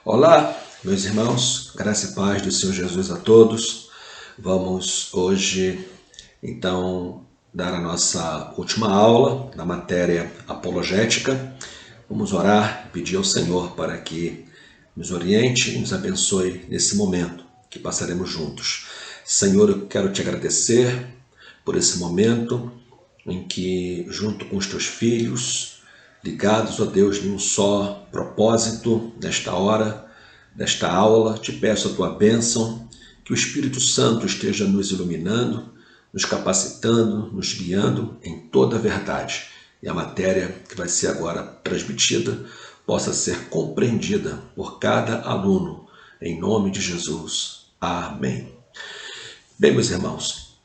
Olá, meus irmãos, graça e paz do Senhor Jesus a todos. Vamos hoje, então, dar a nossa última aula na matéria apologética. Vamos orar e pedir ao Senhor para que nos oriente e nos abençoe nesse momento que passaremos juntos. Senhor, eu quero te agradecer por esse momento em que, junto com os teus filhos, ligados, ó Deus, em um só propósito, nesta hora, nesta aula, te peço a tua bênção, que o Espírito Santo esteja nos iluminando, nos capacitando, nos guiando em toda a verdade. E a matéria que vai ser agora transmitida possa ser compreendida por cada aluno, em nome de Jesus. Amém. Bem, meus irmãos,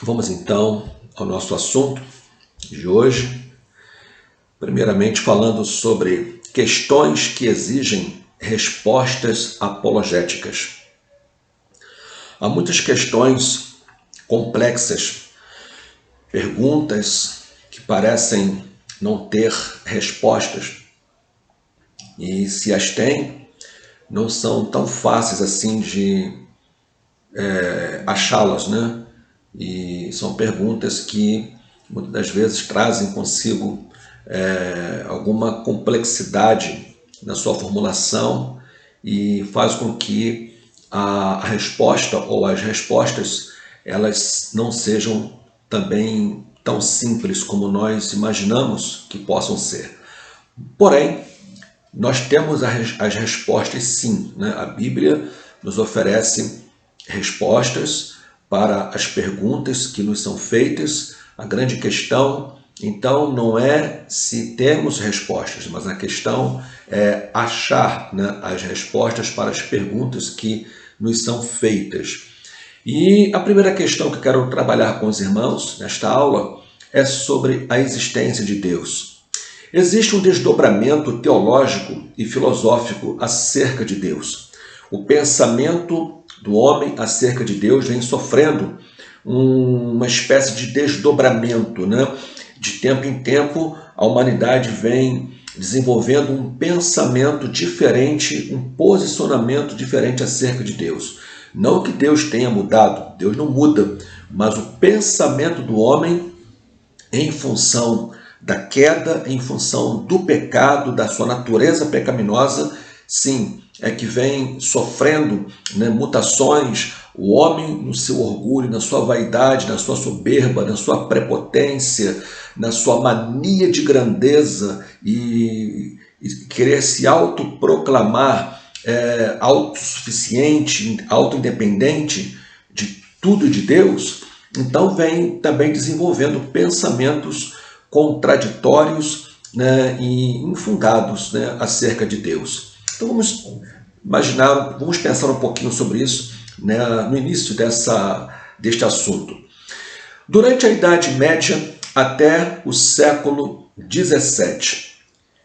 vamos então ao nosso assunto de hoje. Primeiramente, falando sobre questões que exigem respostas apologéticas. Há muitas questões complexas, perguntas que parecem não ter respostas. E se as têm, não são tão fáceis assim de achá-las, né? E são perguntas que muitas das vezes trazem consigo alguma complexidade na sua formulação e faz com que a resposta ou as respostas elas não sejam também tão simples como nós imaginamos que possam ser. Porém, nós temos as respostas sim, né? A Bíblia nos oferece respostas para as perguntas que nos são feitas. A grande questão, então, não é se temos respostas, mas a questão é achar, né, as respostas para as perguntas que nos são feitas. E a primeira questão que eu quero trabalhar com os irmãos nesta aula é sobre a existência de Deus. Existe um desdobramento teológico e filosófico acerca de Deus. O pensamento do homem acerca de Deus vem sofrendo uma espécie de desdobramento, né? De tempo em tempo, a humanidade vem desenvolvendo um pensamento diferente, um posicionamento diferente acerca de Deus. Não que Deus tenha mudado, Deus não muda, mas o pensamento do homem em função da queda, em função do pecado, da sua natureza pecaminosa, sim, é que vem sofrendo, né, mutações. O homem, no seu orgulho, na sua vaidade, na sua soberba, na sua prepotência, na sua mania de grandeza e querer se autoproclamar autossuficiente, autoindependente de tudo de Deus, então vem também desenvolvendo pensamentos contraditórios, né, e infundados, né, acerca de Deus. Então vamos imaginar, vamos pensar um pouquinho sobre isso, né, no início deste assunto. Durante a Idade Média até o século XVII,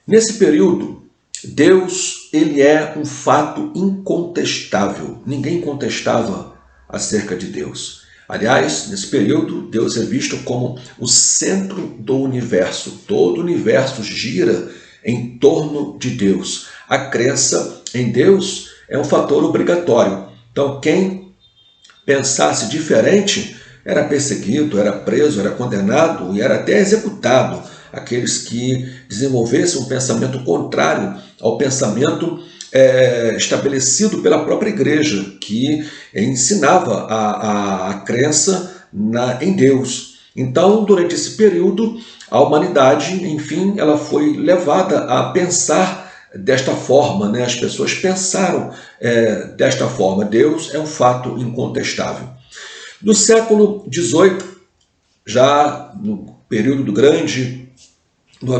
nesse período, Deus ele é um fato incontestável. Ninguém contestava acerca de Deus. Aliás, nesse período, Deus é visto como o centro do universo. Todo o universo gira em torno de Deus. A crença em Deus é um fator obrigatório. Então, quem pensasse diferente era perseguido, era preso, era condenado e era até executado. Aqueles que desenvolvessem um pensamento contrário ao pensamento estabelecido pela própria igreja, que ensinava a crença em Deus. Então, durante esse período, a humanidade, enfim, ela foi levada a pensar desta forma, né? As pessoas pensaram desta forma. Deus é um fato incontestável. No século XVIII, já no período do grande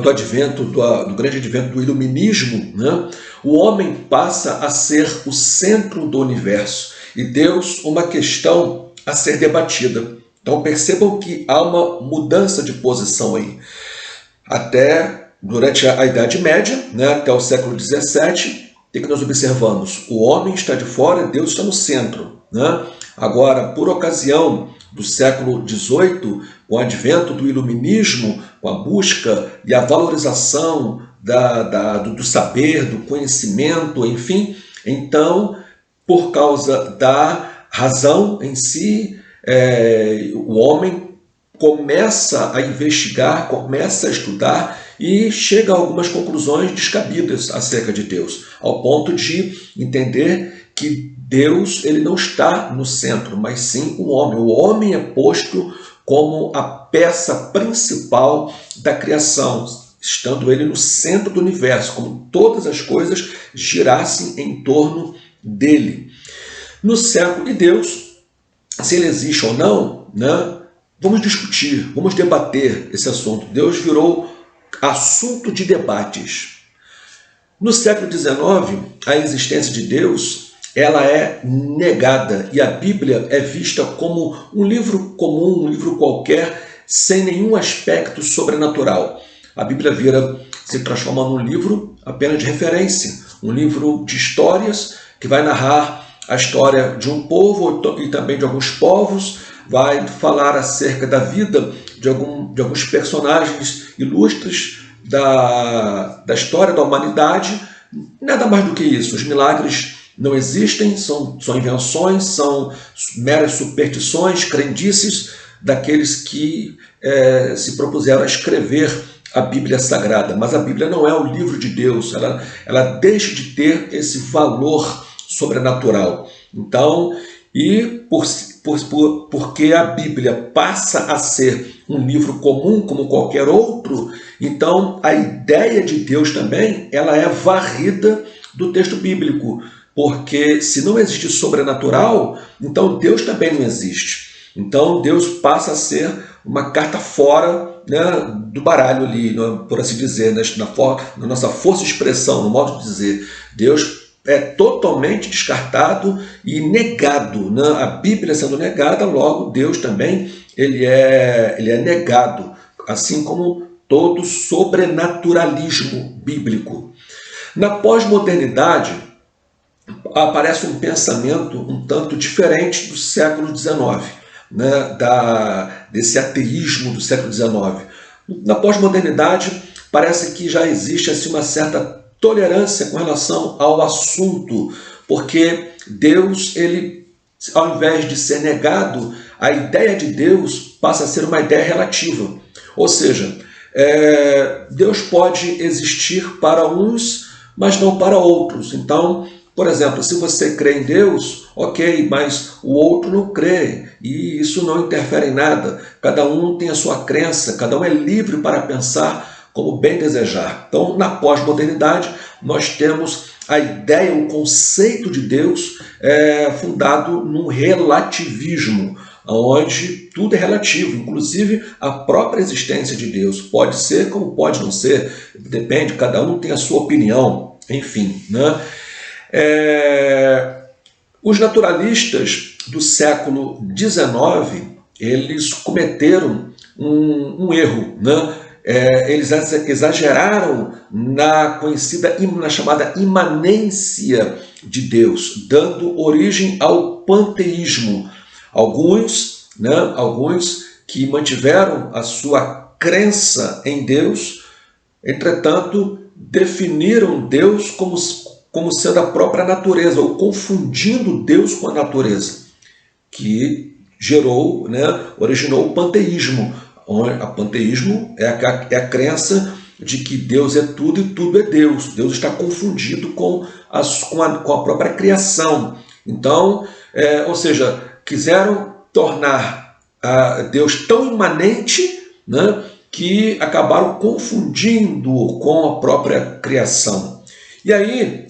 advento do iluminismo, né? O homem passa a ser o centro do universo e Deus uma questão a ser debatida. Então percebam que há uma mudança de posição aí. Até durante a Idade Média, né, até o século XVII, o que nós observamos? O homem está de fora, Deus está no centro, né? Agora, por ocasião do século XVIII, com o advento do iluminismo, com a busca e a valorização do saber, do conhecimento, enfim. Então, por causa da razão em si, o homem começa a investigar, começa a estudar e chega a algumas conclusões descabidas acerca de Deus, ao ponto de entender que Deus ele não está no centro, mas sim o homem. O homem é posto como a peça principal da criação, estando ele no centro do universo, como todas as coisas girassem em torno dele. No século de Deus, se ele existe ou não, né? Vamos discutir, vamos debater esse assunto. Deus virou assunto de debates. No século XIX, a existência de Deus ela é negada e a Bíblia é vista como um livro comum, um livro qualquer, sem nenhum aspecto sobrenatural. A Bíblia se transforma num livro apenas de referência, um livro de histórias que vai narrar a história de um povo e também de alguns povos, vai falar acerca da vida de alguns personagens ilustres da história da humanidade. Nada mais do que isso. Os milagres não existem, são invenções, são meras superstições, crendices daqueles que se propuseram a escrever a Bíblia Sagrada. Mas a Bíblia não é o livro de Deus, ela deixa de ter esse valor sobrenatural. Então, porque a Bíblia passa a ser um livro comum como qualquer outro, então a ideia de Deus também ela é varrida do texto bíblico, porque se não existe sobrenatural, então Deus também não existe. Então Deus passa a ser uma carta fora, né, do baralho ali, por assim dizer, na nossa força de expressão, no modo de dizer. Deus é totalmente descartado e negado, né? A Bíblia sendo negada, logo Deus também ele é negado, assim como todo sobrenaturalismo bíblico. Na pós-modernidade aparece um pensamento um tanto diferente do século XIX, né? Desse ateísmo do século XIX. Na pós-modernidade parece que já existe assim, uma certa tolerância com relação ao assunto, porque Deus, ele, ao invés de ser negado, a ideia de Deus passa a ser uma ideia relativa. Ou seja, Deus pode existir para uns, mas não para outros. Então, por exemplo, se você crê em Deus, ok, mas o outro não crê, e isso não interfere em nada. Cada um tem a sua crença, cada um é livre para pensar como bem desejar. Então, na pós-modernidade, nós temos a ideia, o conceito de Deus fundado num relativismo, onde tudo é relativo, inclusive a própria existência de Deus. Pode ser como pode não ser, depende, cada um tem a sua opinião, enfim, né? Os naturalistas do século XIX, eles cometeram um erro, né? Eles exageraram na chamada imanência de Deus, dando origem ao panteísmo. Alguns que mantiveram a sua crença em Deus, entretanto, definiram Deus como sendo a própria natureza, ou confundindo Deus com a natureza, que originou o panteísmo. O panteísmo é a crença de que Deus é tudo e tudo é Deus. Deus está confundido com a própria criação. Então, ou seja, quiseram tornar Deus tão imanente, né, que acabaram confundindo-o com a própria criação. E aí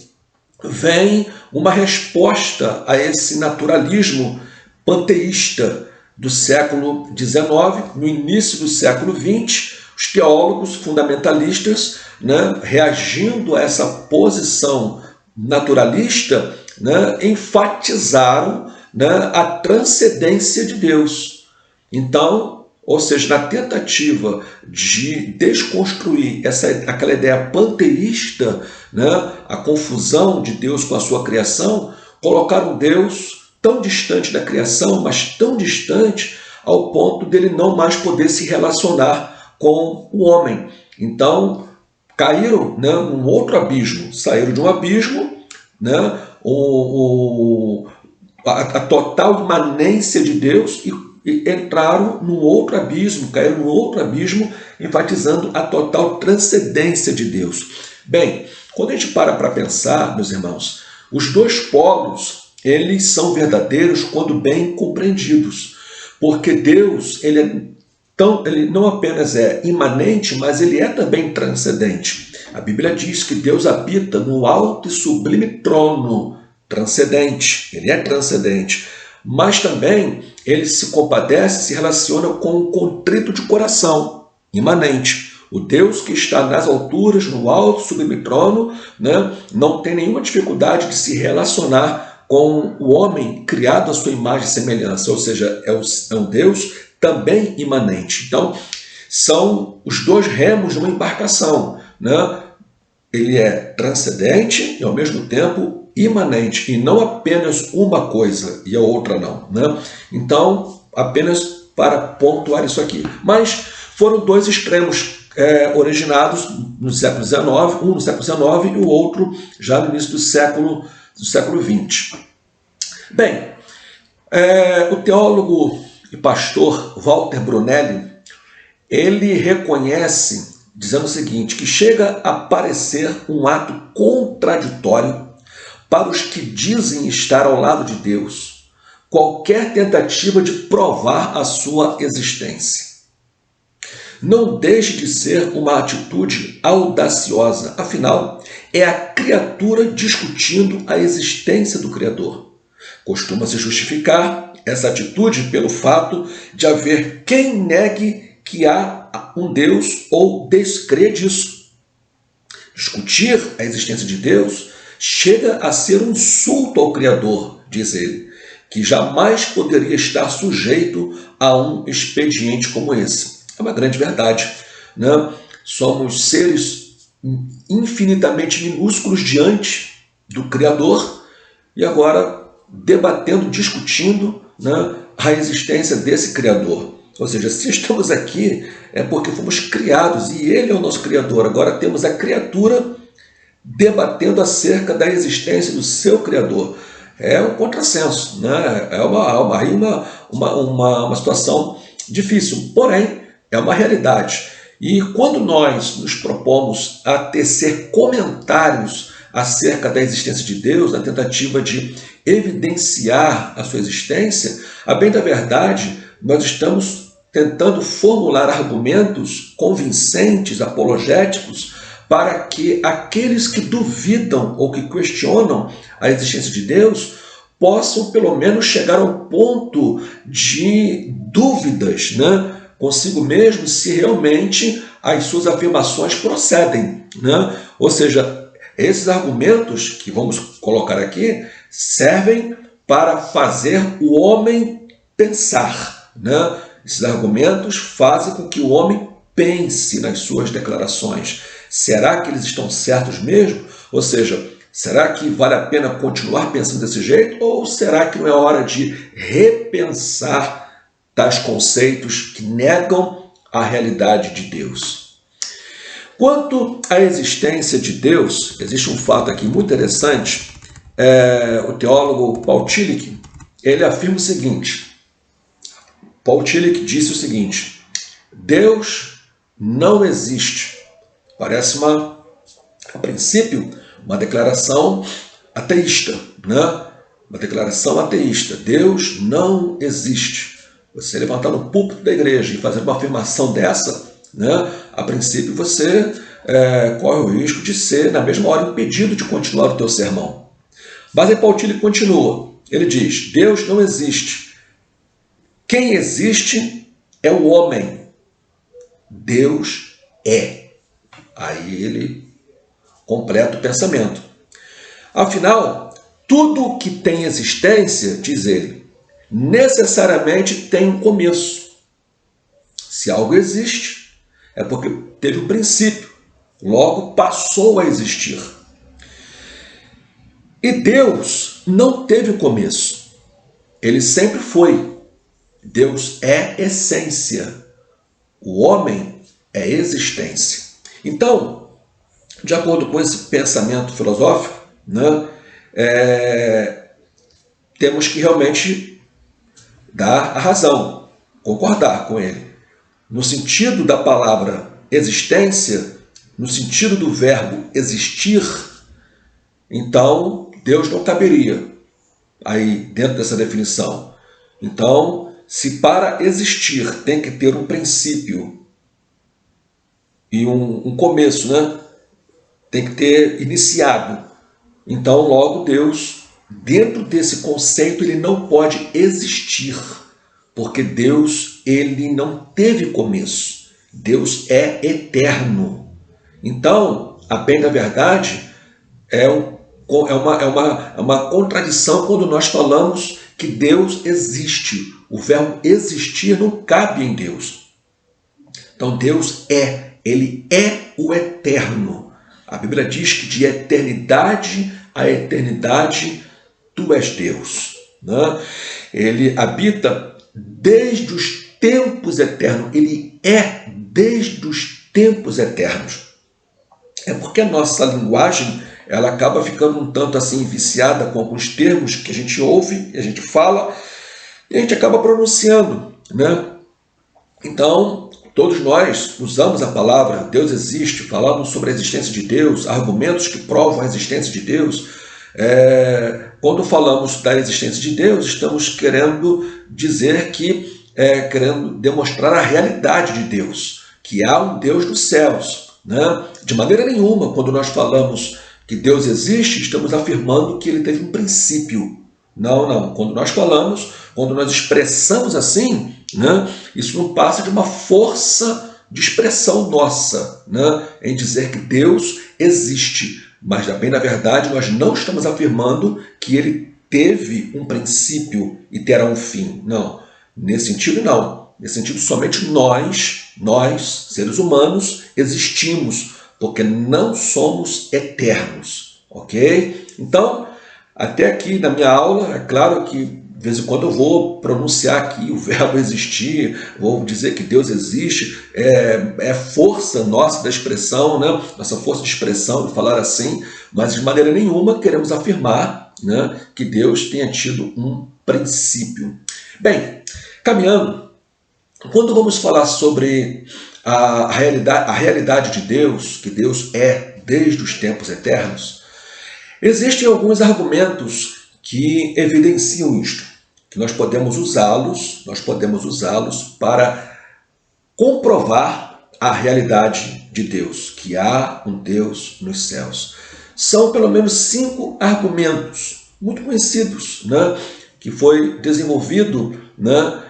vem uma resposta a esse naturalismo panteísta do século XIX, no início do século XX, os teólogos fundamentalistas, né, reagindo a essa posição naturalista, né, enfatizaram, né, a transcendência de Deus. Então, ou seja, na tentativa de desconstruir aquela ideia panteísta, né, a confusão de Deus com a sua criação, colocaram Deus tão distante da criação, mas tão distante ao ponto dele não mais poder se relacionar com o homem. Então, caíram, né, num outro abismo, saíram de um abismo, né, a total imanência de Deus e entraram num outro abismo, caíram num outro abismo, enfatizando a total transcendência de Deus. Bem, quando a gente para pensar, meus irmãos, os dois polos, eles são verdadeiros quando bem compreendidos, porque Deus, ele não apenas é imanente, mas ele é também transcendente. A Bíblia diz que Deus habita no alto e sublime trono transcendente, ele é transcendente, mas também ele se compadece, se relaciona com o contrito de coração, imanente. O Deus que está nas alturas, no alto, sublime trono, né, não tem nenhuma dificuldade de se relacionar com o homem criado à sua imagem e semelhança, ou seja, é um Deus também imanente. Então, são os dois remos de uma embarcação, né? Ele é transcendente e, ao mesmo tempo, imanente, e não apenas uma coisa e a outra não, né? Então, apenas para pontuar isso aqui. Mas foram dois extremos originados no século XIX, um no século XIX e o outro já no início do século XX. Bem, o teólogo e pastor Walter Brunelli, ele reconhece, dizendo o seguinte, que chega a parecer um ato contraditório para os que dizem estar ao lado de Deus qualquer tentativa de provar a sua existência. Não deixe de ser uma atitude audaciosa, afinal, é a criatura discutindo a existência do Criador. Costuma-se justificar essa atitude pelo fato de haver quem negue que há um Deus ou descrê disso. Discutir a existência de Deus chega a ser um insulto ao Criador, diz ele, que jamais poderia estar sujeito a um expediente como esse. É uma grande verdade, né? Somos seres infinitamente minúsculos diante do Criador e agora debatendo, discutindo, né, a existência desse Criador. Ou seja, se estamos aqui é porque fomos criados e Ele é o nosso Criador. Agora temos a criatura debatendo acerca da existência do seu Criador. É um contrassenso, né? É uma situação difícil, porém é uma realidade. E quando nós nos propomos a tecer comentários acerca da existência de Deus, na tentativa de evidenciar a sua existência, a bem da verdade, nós estamos tentando formular argumentos convincentes, apologéticos, para que aqueles que duvidam ou que questionam a existência de Deus possam pelo menos chegar ao ponto de dúvidas, né, consigo mesmo, se realmente as suas afirmações procedem, né? Ou seja, esses argumentos que vamos colocar aqui servem para fazer o homem pensar, né? Esses argumentos fazem com que o homem pense nas suas declarações. Será que eles estão certos mesmo? Ou seja, será que vale a pena continuar pensando desse jeito? Ou será que não é hora de repensar tais conceitos que negam a realidade de Deus? Quanto à existência de Deus, existe um fato aqui muito interessante. O teólogo Paul Tillich, ele afirma o seguinte. Paul Tillich disse o seguinte: Deus não existe. Parece a princípio, uma declaração ateísta, né? Uma declaração ateísta. Deus não existe. Você levantar no púlpito da igreja e fazer uma afirmação dessa, né? A princípio você corre o risco de ser, na mesma hora, impedido de continuar o teu sermão. Mas aí Paul Tillich continua. Ele diz: Deus não existe. Quem existe é o homem. Deus é. Aí ele completa o pensamento. Afinal, tudo que tem existência, diz ele, necessariamente tem um começo. Se algo existe, é porque teve um princípio, logo passou a existir. E Deus não teve começo. Ele sempre foi. Deus é essência. O homem é existência. Então, De acordo com esse pensamento filosófico, né, temos que realmente dar a razão, concordar com ele. No sentido da palavra existência, no sentido do verbo existir, então Deus não caberia aí dentro dessa definição. Então, se para existir tem que ter um princípio e um começo, né? Tem que ter iniciado. Então, logo, Deus, dentro desse conceito, ele não pode existir, porque Deus, ele não teve começo. Deus é eterno. Então, a bem da verdade, é uma contradição quando nós falamos que Deus existe. O verbo existir não cabe em Deus. Então, Deus ele é o eterno. A Bíblia diz que de eternidade a eternidade tu és Deus. Né? Ele habita desde os tempos eternos. Ele é desde os tempos eternos. É porque a nossa linguagem ela acaba ficando um tanto assim viciada com alguns termos que a gente ouve, a gente fala e a gente acaba pronunciando. Né? Então, todos nós usamos a palavra Deus existe, falamos sobre a existência de Deus, argumentos que provam a existência de Deus. Quando falamos da existência de Deus, estamos querendo dizer que, querendo demonstrar a realidade de Deus, que há um Deus nos céus. Né? De maneira nenhuma, quando nós falamos que Deus existe, estamos afirmando que ele teve um princípio. Não. Quando nós falamos, quando nós expressamos assim, né, isso não passa de uma força de expressão nossa, né, em dizer que Deus existe. Mas, bem na verdade, nós não estamos afirmando que ele teve um princípio e terá um fim. Não. Nesse sentido, não. Nesse sentido, somente nós, seres humanos, existimos, porque não somos eternos, ok? Então, até aqui na minha aula, é claro que de vez em quando eu vou pronunciar aqui o verbo existir, vou dizer que Deus existe, é força nossa da expressão, né? Nossa força de expressão de falar assim, mas de maneira nenhuma queremos afirmar, né, que Deus tenha tido um princípio. Bem, caminhando, quando vamos falar sobre a realidade de Deus, que Deus é desde os tempos eternos, existem alguns argumentos que evidenciam isto, que nós podemos usá-los para comprovar a realidade de Deus, que há um Deus nos céus. São pelo menos 5 argumentos muito conhecidos, né, que foi desenvolvido, né,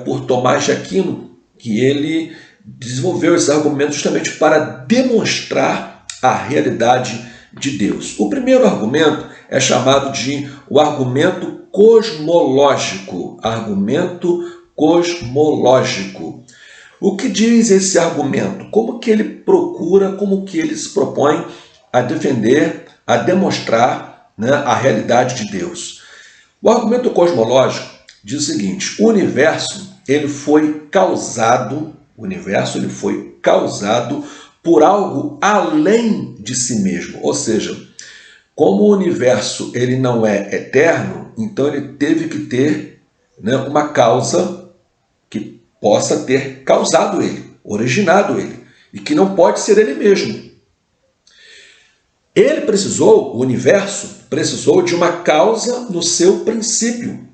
por Tomás de Aquino, que ele desenvolveu esses argumentos justamente para demonstrar a realidade de Deus. O primeiro argumento é chamado de o argumento cosmológico. Argumento cosmológico. O que diz esse argumento? Como que ele procura, como que ele se propõe a defender, a demonstrar, né, a realidade de Deus? O argumento cosmológico diz o seguinte: o universo ele foi causado por algo além de si mesmo. Ou seja, como o universo ele não é eterno, então ele teve que ter, né, uma causa que possa ter causado ele, originado ele, e que não pode ser ele mesmo. O universo precisou de uma causa no seu princípio.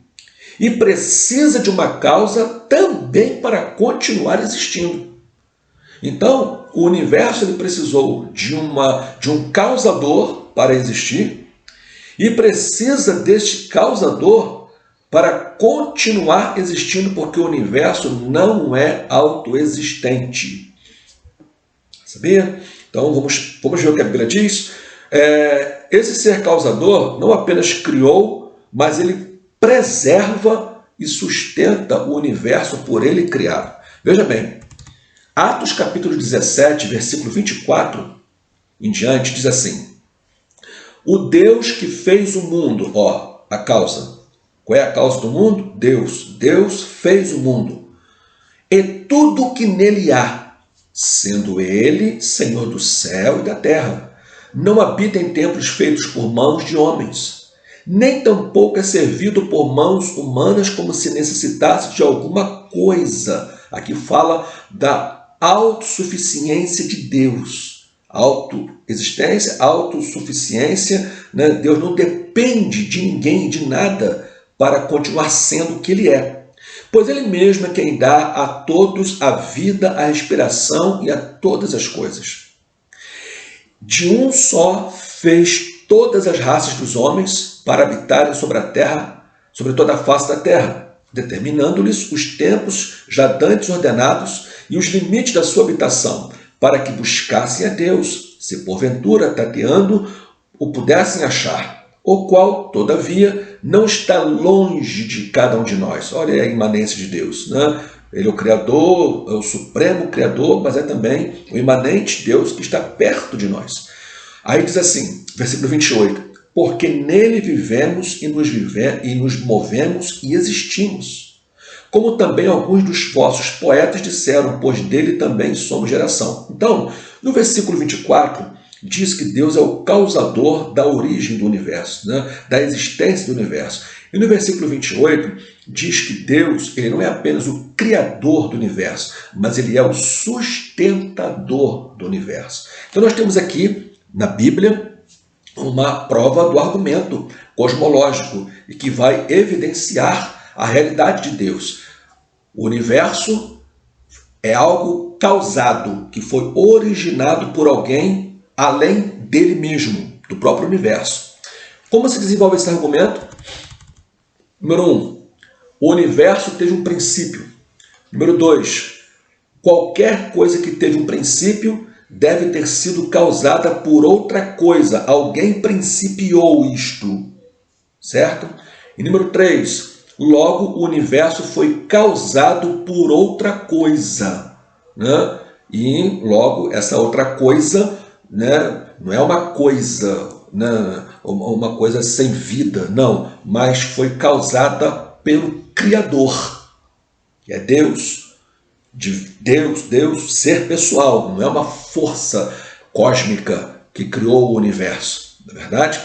E precisa de uma causa também para continuar existindo. Então, o universo ele precisou de um causador para existir e precisa deste causador para continuar existindo, porque o universo não é autoexistente. Sabia? Então, vamos ver o que a Bíblia diz. Esse ser causador não apenas criou, mas ele preserva e sustenta o universo por ele criado. Veja bem, Atos capítulo 17, versículo 24 em diante, diz assim: o Deus que fez o mundo, a causa. Qual é a causa do mundo? Deus. Deus fez o mundo. E tudo que nele há. sendo ele Senhor do céu e da terra. Não habita em templos feitos por mãos de homens, nem tampouco é servido por mãos humanas como se necessitasse de alguma coisa. Aqui fala da autossuficiência de Deus. Autoexistência, autossuficiência, né? Deus não depende de ninguém, de nada, para continuar sendo o que ele é. Pois ele mesmo é quem dá a todos a vida, a respiração e a todas as coisas. De um só fez todas as raças dos homens para habitarem sobre a terra, sobre toda a face da terra, determinando-lhes os tempos já dantes ordenados e os limites da sua habitação, para que buscassem a Deus, se porventura tateando o pudessem achar, o qual, todavia, não está longe de cada um de nós. Olha a imanência de Deus, né? Ele é o Criador, é o Supremo Criador, mas é também o imanente Deus que está perto de nós. Aí diz assim, versículo 28, porque nele vivemos e nos movemos e existimos. Como também alguns dos vossos poetas disseram, pois dele também somos geração. Então, no versículo 24, diz que Deus é o causador da origem do universo, né? Da existência do universo. E no versículo 28, diz que Deus ele não é apenas o criador do universo, mas ele é o sustentador do universo. Então nós temos aqui, na Bíblia, uma prova do argumento cosmológico e que vai evidenciar a realidade de Deus. O universo é algo causado, que foi originado por alguém além dele mesmo, do próprio universo. Como se desenvolve esse argumento? Número 1, o universo teve um princípio. Número 2, qualquer coisa que teve um princípio deve ter sido causada por outra coisa. Alguém principiou isto, certo? E número 3, logo o universo foi causado por outra coisa, né? E logo essa outra coisa, né, não é uma coisa, né, uma coisa sem vida, não, mas foi causada pelo Criador, que é Deus. De Deus, ser pessoal, não é uma força cósmica que criou o universo, não é verdade?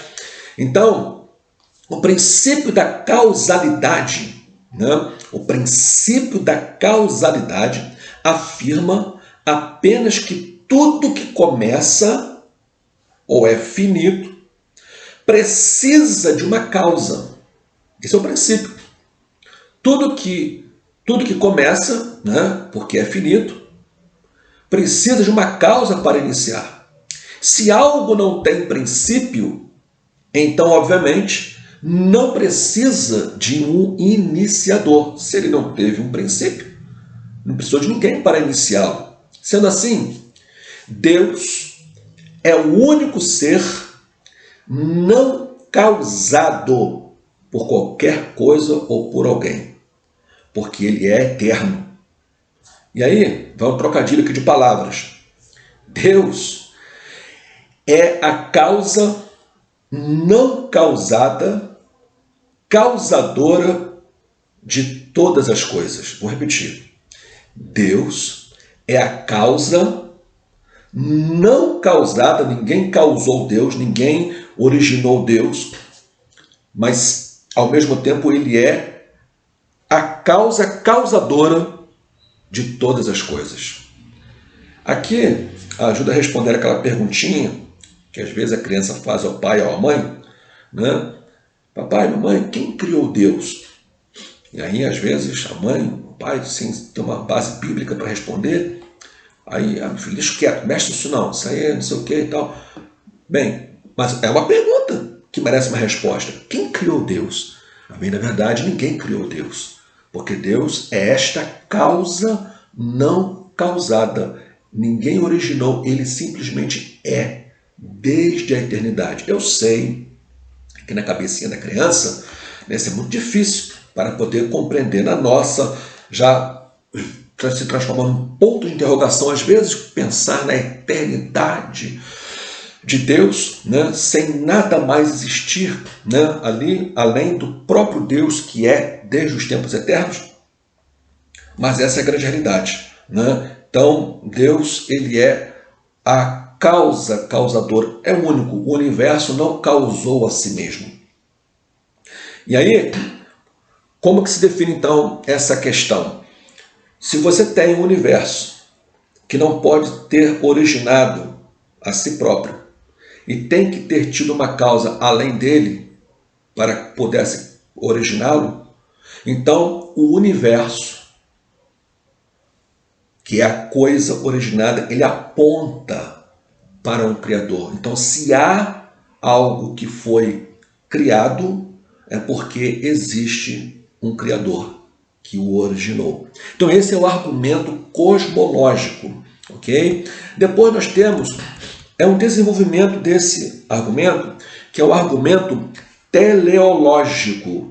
Então, o princípio da causalidade, né? O princípio da causalidade afirma apenas que tudo que começa ou é finito precisa de uma causa. Esse é o princípio. Tudo que começa, né, porque é finito, precisa de uma causa para iniciar. Se algo não tem princípio, então, obviamente, não precisa de um iniciador. Se ele não teve um princípio, não precisou de ninguém para iniciá-lo. Sendo assim, Deus é o único ser não causado por qualquer coisa ou por alguém, porque ele é eterno. E aí, vamos trocadilho aqui de palavras. Deus é a causa não causada, causadora de todas as coisas. Vou repetir. Deus é a causa não causada, ninguém causou Deus, ninguém originou Deus, mas ao mesmo tempo ele é a causa causadora de todas as coisas. Aqui ajuda a responder aquela perguntinha que às vezes a criança faz ao pai ou à mãe, né? Papai, mamãe, quem criou Deus? E aí às vezes a mãe, o pai, sem ter uma base bíblica para responder, aí, meu filho, deixa quieto, mexe isso não, isso aí não sei o que e tal. Bem, mas é uma pergunta que merece uma resposta. Quem criou Deus? Na verdade, ninguém criou Deus, porque Deus é esta causa não causada. Ninguém originou, ele simplesmente é, desde a eternidade. Eu sei que na cabecinha da criança deve ser muito difícil para poder compreender. Na nossa, já se transformando num ponto de interrogação, às vezes pensar na eternidade de Deus, né, sem nada mais existir, né, ali, além do próprio Deus que é desde os tempos eternos. Mas essa é a grande realidade, né? Então, Deus, ele é a causa, causador, é único. O universo não causou a si mesmo. E aí, como que se define então essa questão? Se você tem um universo que não pode ter originado a si próprio e tem que ter tido uma causa além dele para que pudesse originá-lo, então o universo, que é a coisa originada, ele aponta para um Criador. Então, se há algo que foi criado, é porque existe um Criador que o originou. Então, esse é o argumento cosmológico, ok? Depois nós temos um desenvolvimento desse argumento, que é o argumento teleológico,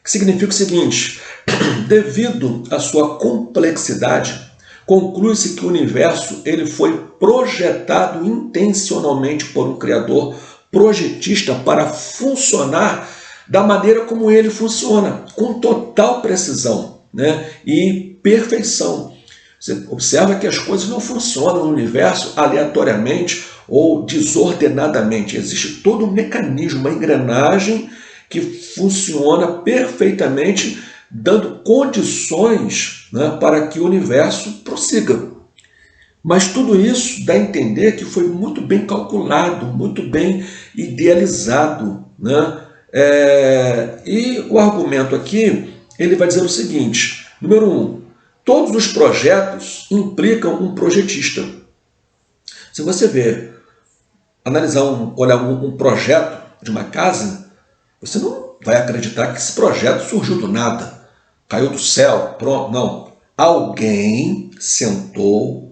que significa o seguinte: devido à sua complexidade, conclui-se que o universo ele foi projetado intencionalmente por um Criador projetista para funcionar da maneira como ele funciona, com total precisão, né, e perfeição. Você observa que as coisas não funcionam no universo aleatoriamente ou desordenadamente. Existe todo um mecanismo, uma engrenagem que funciona perfeitamente, dando condições, né, para que o universo prossiga. Mas tudo isso dá a entender que foi muito bem calculado, muito bem idealizado, né? E o argumento aqui, ele vai dizer o seguinte: número 1, todos os projetos implicam um projetista. Se você olhar um projeto de uma casa, você não vai acreditar que esse projeto surgiu do nada, caiu do céu, pronto, não. Alguém sentou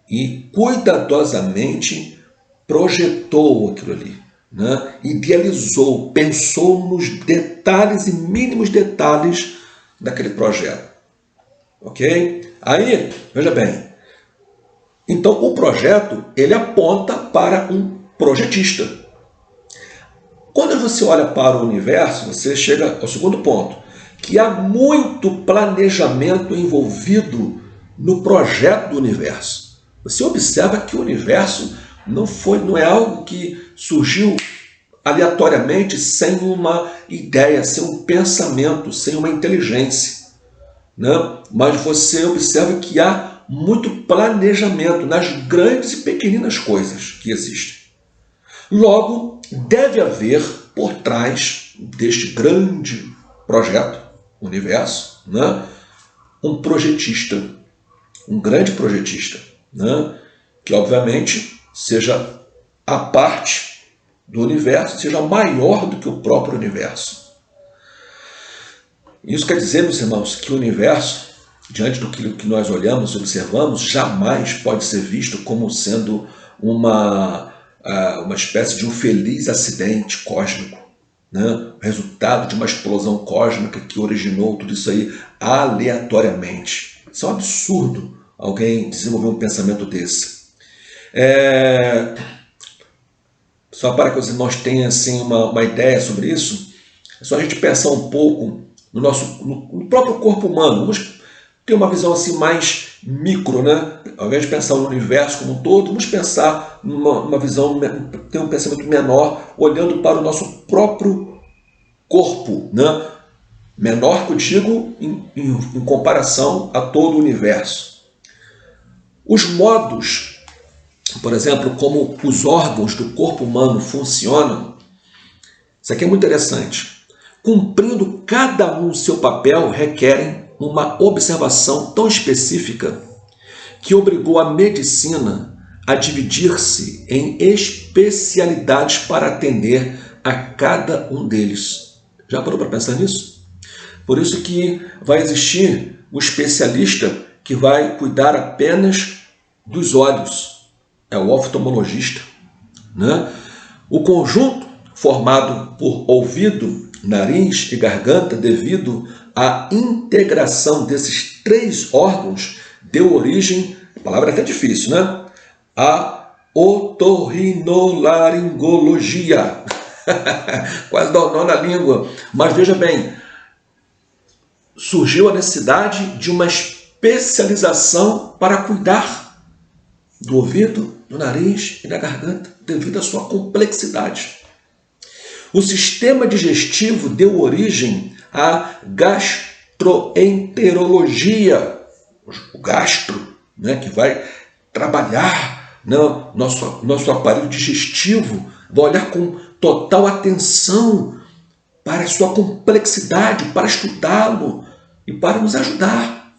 e cuidadosamente projetou aquilo ali, né? Idealizou, pensou nos detalhes e mínimos detalhes daquele projeto. Ok? Aí, veja bem, então o projeto ele aponta para um projetista. Quando você olha para o universo, você chega ao segundo ponto, que há muito planejamento envolvido no projeto do universo. Você observa que o universo não é algo que surgiu aleatoriamente, sem uma ideia, sem um pensamento, sem uma inteligência, né? Mas você observa que há muito planejamento nas grandes e pequeninas coisas que existem. Logo, deve haver por trás deste grande projeto, universo, né, um projetista, um grande projetista, né, que obviamente seja a parte do universo, seja maior do que o próprio universo. Isso quer dizer, meus irmãos, que o universo, diante do que nós olhamos e observamos, jamais pode ser visto como sendo uma espécie de um feliz acidente cósmico, né? Resultado de uma explosão cósmica que originou tudo isso aí aleatoriamente. Isso é um absurdo alguém desenvolver um pensamento desse. Só para que os irmãos tenham assim, uma ideia sobre isso, é só a gente pensar um pouco no próprio corpo humano. Vamos ter uma visão assim mais micro, né? Ao invés de pensar no universo como um todo, vamos pensar numa visão, ter um pensamento menor, olhando para o nosso próprio corpo, né? Menor que eu digo em comparação a todo o universo. Os modos, por exemplo, como os órgãos do corpo humano funcionam, isso aqui é muito interessante. Cumprindo cada um o seu papel, requerem uma observação tão específica que obrigou a medicina a dividir-se em especialidades para atender a cada um deles. Já parou para pensar nisso? Por isso que vai existir um especialista que vai cuidar apenas dos olhos, é o oftalmologista, né? O conjunto formado por ouvido, nariz e garganta, devido à integração desses três órgãos, deu origem, a palavra é até difícil, né? A otorrinolaringologia. Quase dá o nó na língua. Mas veja bem, surgiu a necessidade de uma especialização para cuidar do ouvido, do nariz e da garganta, devido à sua complexidade. O sistema digestivo deu origem à gastroenterologia, o gastro, né, que vai trabalhar, né, nosso aparelho digestivo, vai olhar com total atenção para a sua complexidade, para estudá-lo e para nos ajudar.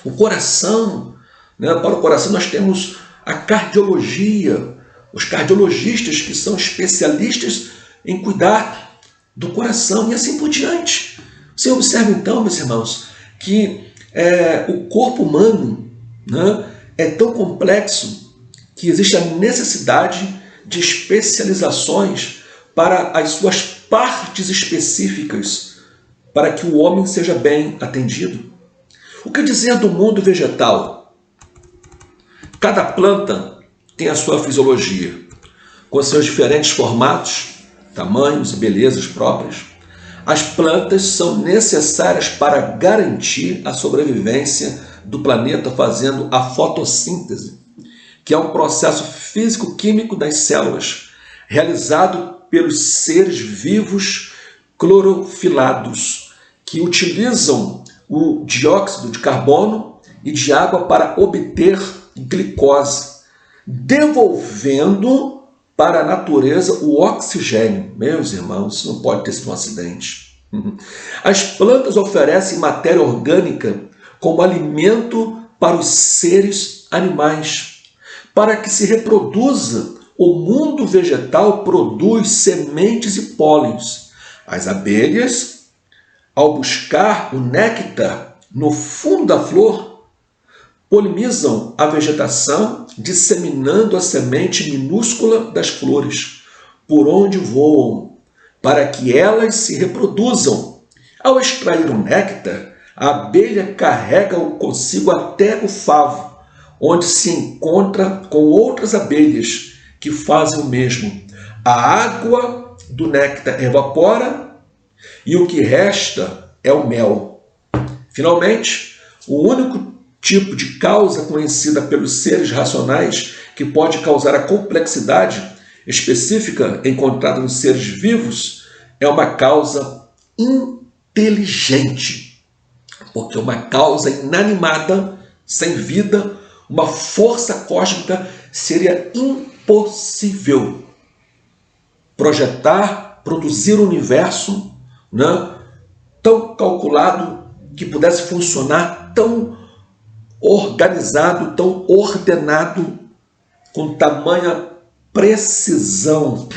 O coração, né, para o coração nós temos a cardiologia, os cardiologistas que são especialistas em cuidar do coração e assim por diante. Você observa então, meus irmãos, que o corpo humano, né, é tão complexo que existe a necessidade de especializações para as suas partes específicas, para que o homem seja bem atendido. O que dizer do mundo vegetal? Cada planta tem a sua fisiologia, com seus diferentes formatos, tamanhos e belezas próprias. As plantas são necessárias para garantir a sobrevivência do planeta fazendo a fotossíntese, que é um processo físico-químico das células, realizado pelos seres vivos clorofilados, que utilizam o dióxido de carbono e de água para obter glicose, devolvendo para a natureza o oxigênio. Meus irmãos, isso não pode ter sido um acidente. As plantas oferecem matéria orgânica como alimento para os seres animais. Para que se reproduza, o mundo vegetal produz sementes e pólens. As abelhas, ao buscar o néctar no fundo da flor, polinizam a vegetação, disseminando a semente minúscula das flores, por onde voam, para que elas se reproduzam. Ao extrair o néctar, a abelha carrega-o consigo até o favo, onde se encontra com outras abelhas que fazem o mesmo. A água do néctar evapora e o que resta é o mel. Finalmente, o único tipo de causa conhecida pelos seres racionais que pode causar a complexidade específica encontrada nos seres vivos é uma causa inteligente, porque uma causa inanimada, sem vida, uma força cósmica, seria impossível projetar, produzir um universo, né, tão calculado que pudesse funcionar tão organizado, tão ordenado, com tamanha precisão.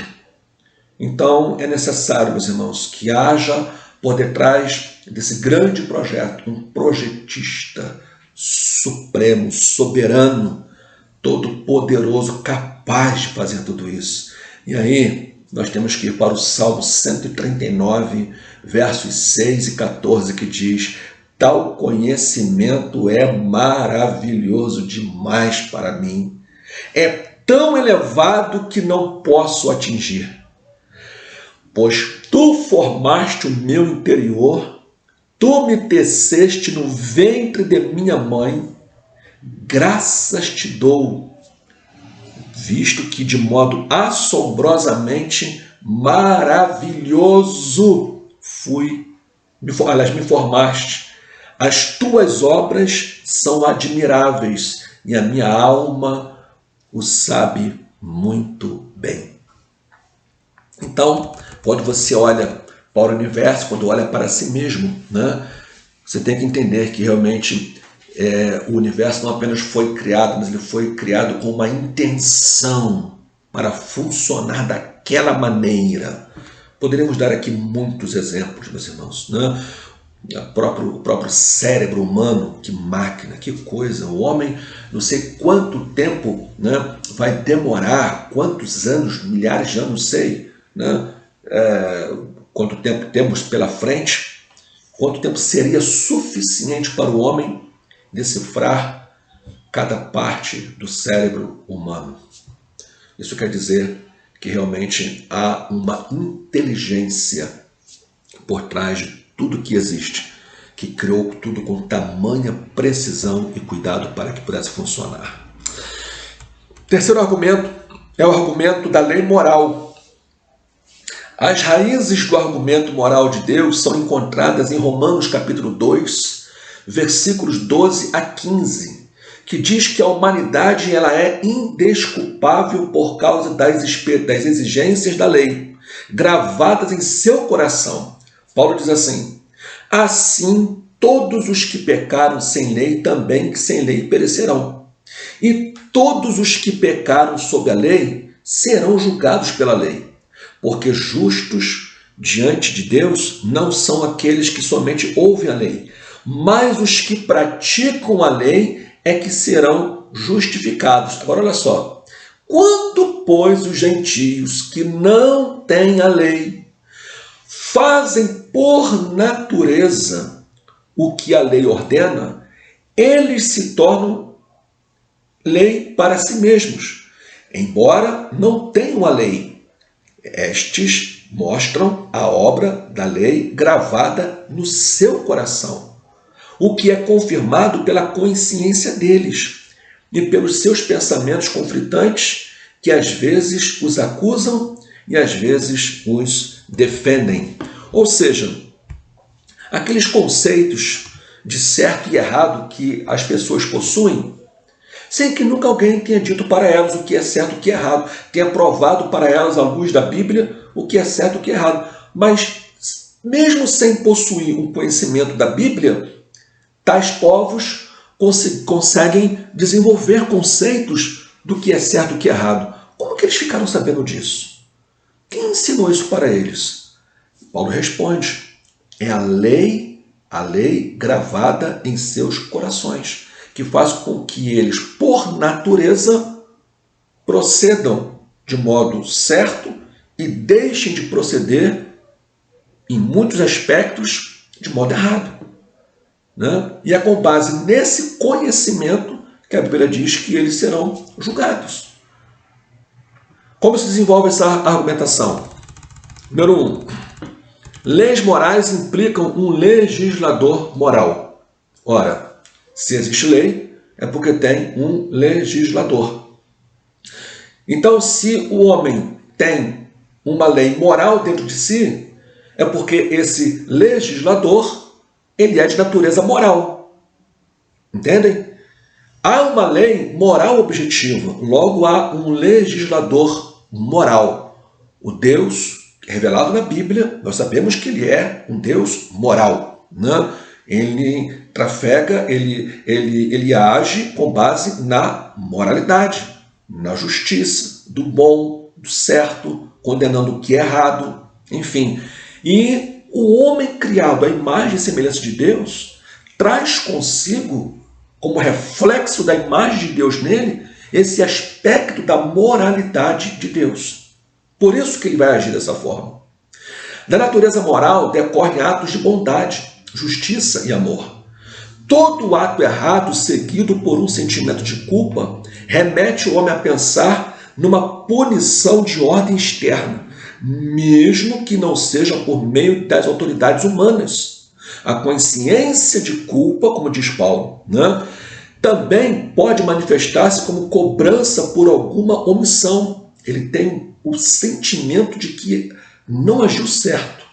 Então é necessário, meus irmãos, que haja por detrás desse grande projeto um projetista supremo, soberano, todo-poderoso, capaz de fazer tudo isso. E aí nós temos que ir para o Salmo 139, versos 6 e 14, que diz: tal conhecimento é maravilhoso demais para mim. É tão elevado que não posso atingir. Pois tu formaste o meu interior, tu me teceste no ventre de minha mãe. Graças te dou, visto que de modo assombrosamente maravilhoso me formaste. As tuas obras são admiráveis e a minha alma o sabe muito bem. Então, quando você olha para o universo, quando olha para si mesmo, né, você tem que entender que realmente o universo não apenas foi criado, mas ele foi criado com uma intenção para funcionar daquela maneira. Poderíamos dar aqui muitos exemplos, meus irmãos, né? O próprio cérebro humano, que máquina, que coisa. O homem, não sei quanto tempo, né, vai demorar, quantos anos, milhares de anos, não sei, né, quanto tempo temos pela frente, quanto tempo seria suficiente para o homem decifrar cada parte do cérebro humano. Isso quer dizer que realmente há uma inteligência por trás de tudo que existe. que criou tudo com tamanha precisão e cuidado para que pudesse funcionar. Terceiro argumento é o argumento da lei moral. As raízes do argumento moral de Deus são encontradas em Romanos capítulo 2, versículos 12 a 15, que diz que a humanidade ela é indesculpável por causa das exigências da lei, gravadas em seu coração. Paulo diz assim: assim todos os que pecaram sem lei também sem lei perecerão. E todos os que pecaram sob a lei serão julgados pela lei, porque justos diante de Deus não são aqueles que somente ouvem a lei, mas os que praticam a lei é que serão justificados. Agora olha só, quando, pois, os gentios que não têm a lei fazem por natureza o que a lei ordena, eles se tornam lei para si mesmos, embora não tenham a lei. Estes mostram a obra da lei gravada no seu coração, o que é confirmado pela consciência deles e pelos seus pensamentos conflitantes, que às vezes os acusam e às vezes os defendem. Ou seja, aqueles conceitos de certo e errado que as pessoas possuem, sem que nunca alguém tenha dito para elas o que é certo e o que é errado, tenha provado para elas, à luz da Bíblia, o que é certo e o que é errado. Mas, mesmo sem possuir um conhecimento da Bíblia, tais povos conseguem desenvolver conceitos do que é certo e o que é errado. Como que eles ficaram sabendo disso? Quem ensinou isso para eles? Paulo responde: é a lei gravada em seus corações, que faz com que eles, por natureza, procedam de modo certo e deixem de proceder, em muitos aspectos, de modo errado. E é com base nesse conhecimento que a Bíblia diz que eles serão julgados. Como se desenvolve essa argumentação? Número 1. Leis morais implicam um legislador moral. Ora, se existe lei, é porque tem um legislador. Então, se o homem tem uma lei moral dentro de si, é porque esse legislador ele é de natureza moral. Entendem? Há uma lei moral objetiva, logo há um legislador moral. O Deus revelado na Bíblia, nós sabemos que ele é um Deus moral. Ele trafega, ele age com base na moralidade, na justiça, do bom, do certo, condenando o que é errado, enfim. E o homem criado à imagem e semelhança de Deus traz consigo, como reflexo da imagem de Deus nele, esse aspecto da moralidade de Deus. Por isso que ele vai agir dessa forma. Da natureza moral decorrem atos de bondade, justiça e amor. Todo ato errado seguido por um sentimento de culpa remete o homem a pensar numa punição de ordem externa, mesmo que não seja por meio das autoridades humanas. A consciência de culpa, como diz Paulo, também pode manifestar-se como cobrança por alguma omissão. Ele tem o sentimento de que não agiu certo.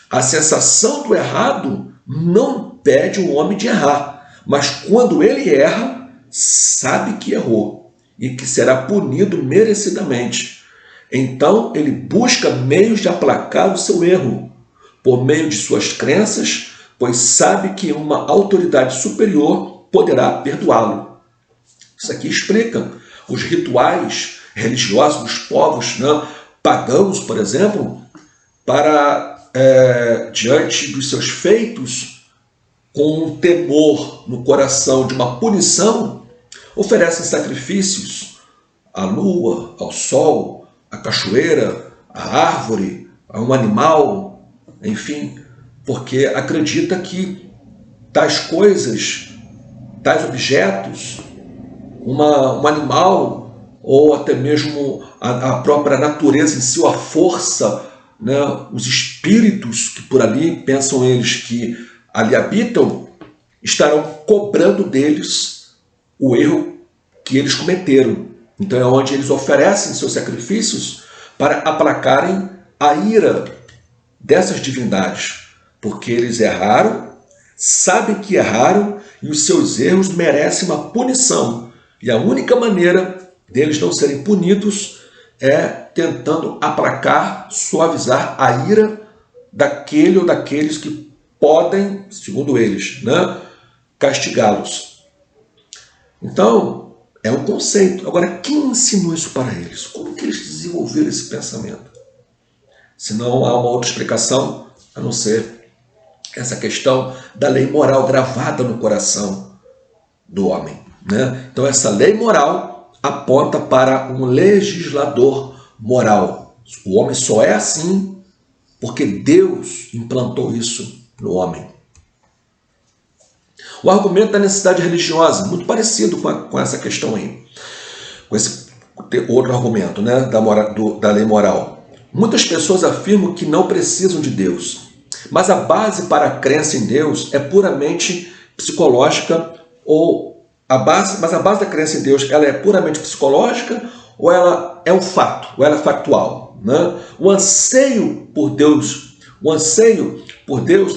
A sensação do errado não impede o homem de errar, mas quando ele erra, sabe que errou e que será punido merecidamente. Então ele busca meios de aplacar o seu erro, por meio de suas crenças, pois sabe que uma autoridade superior poderá perdoá-lo. Isso aqui explica os rituais religiosos dos povos pagãos, por exemplo, para, diante dos seus feitos, com um temor no coração de uma punição, oferecem sacrifícios à lua, ao sol, à cachoeira, à árvore, a um animal, enfim, porque acredita que tais coisas, tais objetos, um animal, ou até mesmo a própria natureza em si, a força, os espíritos que por ali pensam eles que ali habitam estarão cobrando deles o erro que eles cometeram. Então é onde eles oferecem seus sacrifícios para aplacarem a ira dessas divindades, porque eles erraram, sabem que erraram e os seus erros merecem uma punição. E a única maneira deles não serem punidos é tentando aplacar, suavizar a ira daquele ou daqueles que podem, segundo eles, castigá-los. Então, é um conceito. Agora, quem ensinou isso para eles? Como que eles desenvolveram esse pensamento? Se não há uma outra explicação, a não ser essa questão da lei moral gravada no coração do homem. Então, essa lei moral aponta para um legislador moral. O homem só é assim porque Deus implantou isso no homem. O argumento da necessidade religiosa, muito parecido com essa questão aí, com esse outro argumento, da lei moral. Muitas pessoas afirmam que não precisam de Deus, mas a base para a crença em Deus é puramente psicológica, mas a base da crença em Deus ela é puramente psicológica ou ela é um fato, ou ela é factual. O anseio por Deus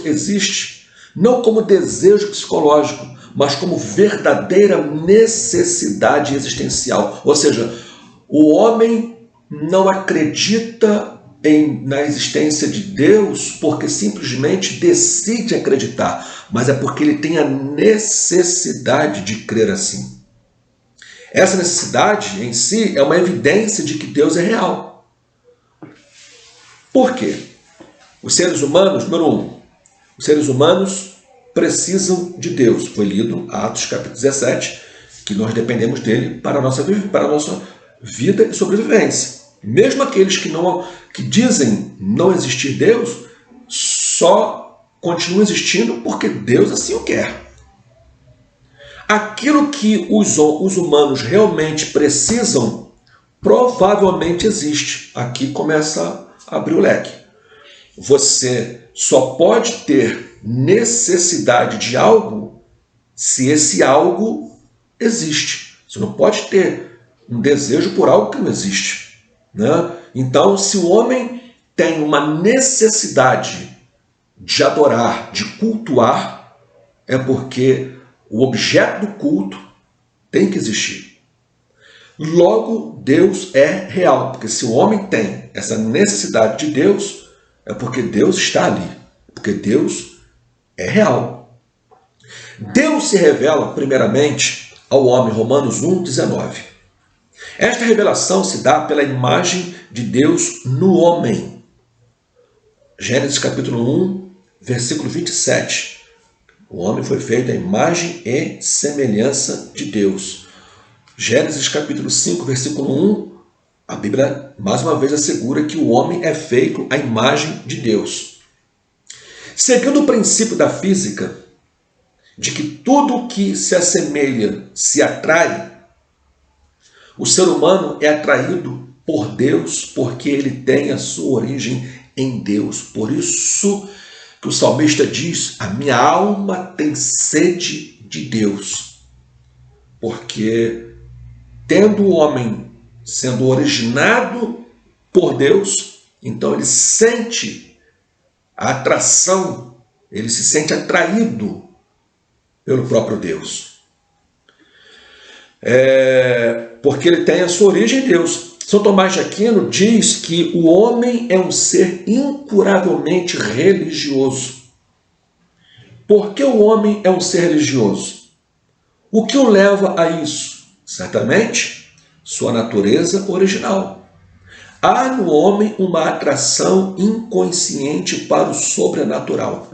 existe não como desejo psicológico, mas como verdadeira necessidade existencial. Ou seja, o homem não acredita na existência de Deus porque simplesmente decide acreditar, mas é porque ele tem a necessidade de crer assim. Essa necessidade em si é uma evidência de que Deus é real. Por quê? Os seres humanos, número 1, os seres humanos precisam de Deus. Foi lido Atos capítulo 17, que nós dependemos dele para a nossa vida e sobrevivência. Mesmo aqueles que dizem não existir Deus, só continuam existindo porque Deus assim o quer. Aquilo que os humanos realmente precisam, provavelmente existe. Aqui começa a abrir o leque. Você só pode ter necessidade de algo se esse algo existe. Você não pode ter um desejo por algo que não existe. Então, se o homem tem uma necessidade de adorar, de cultuar, é porque o objeto do culto tem que existir. Logo, Deus é real, porque se o homem tem essa necessidade de Deus, é porque Deus está ali, porque Deus é real. Deus se revela primeiramente ao homem, Romanos 1,19. Esta revelação se dá pela imagem de Deus no homem. Gênesis capítulo 1, versículo 27. O homem foi feito à imagem e semelhança de Deus. Gênesis capítulo 5, versículo 1, a Bíblia mais uma vez assegura que o homem é feito à imagem de Deus. Seguindo o princípio da física, de que tudo que se assemelha se atrai, o ser humano é atraído por Deus porque ele tem a sua origem em Deus. Por isso que o salmista diz, a minha alma tem sede de Deus. Porque tendo o homem sendo originado por Deus, então ele sente a atração, ele se sente atraído pelo próprio Deus. Porque ele tem a sua origem em Deus. São Tomás de Aquino diz que o homem é um ser incuravelmente religioso. Por que o homem é um ser religioso? O que o leva a isso? Certamente, sua natureza original. Há no homem uma atração inconsciente para o sobrenatural.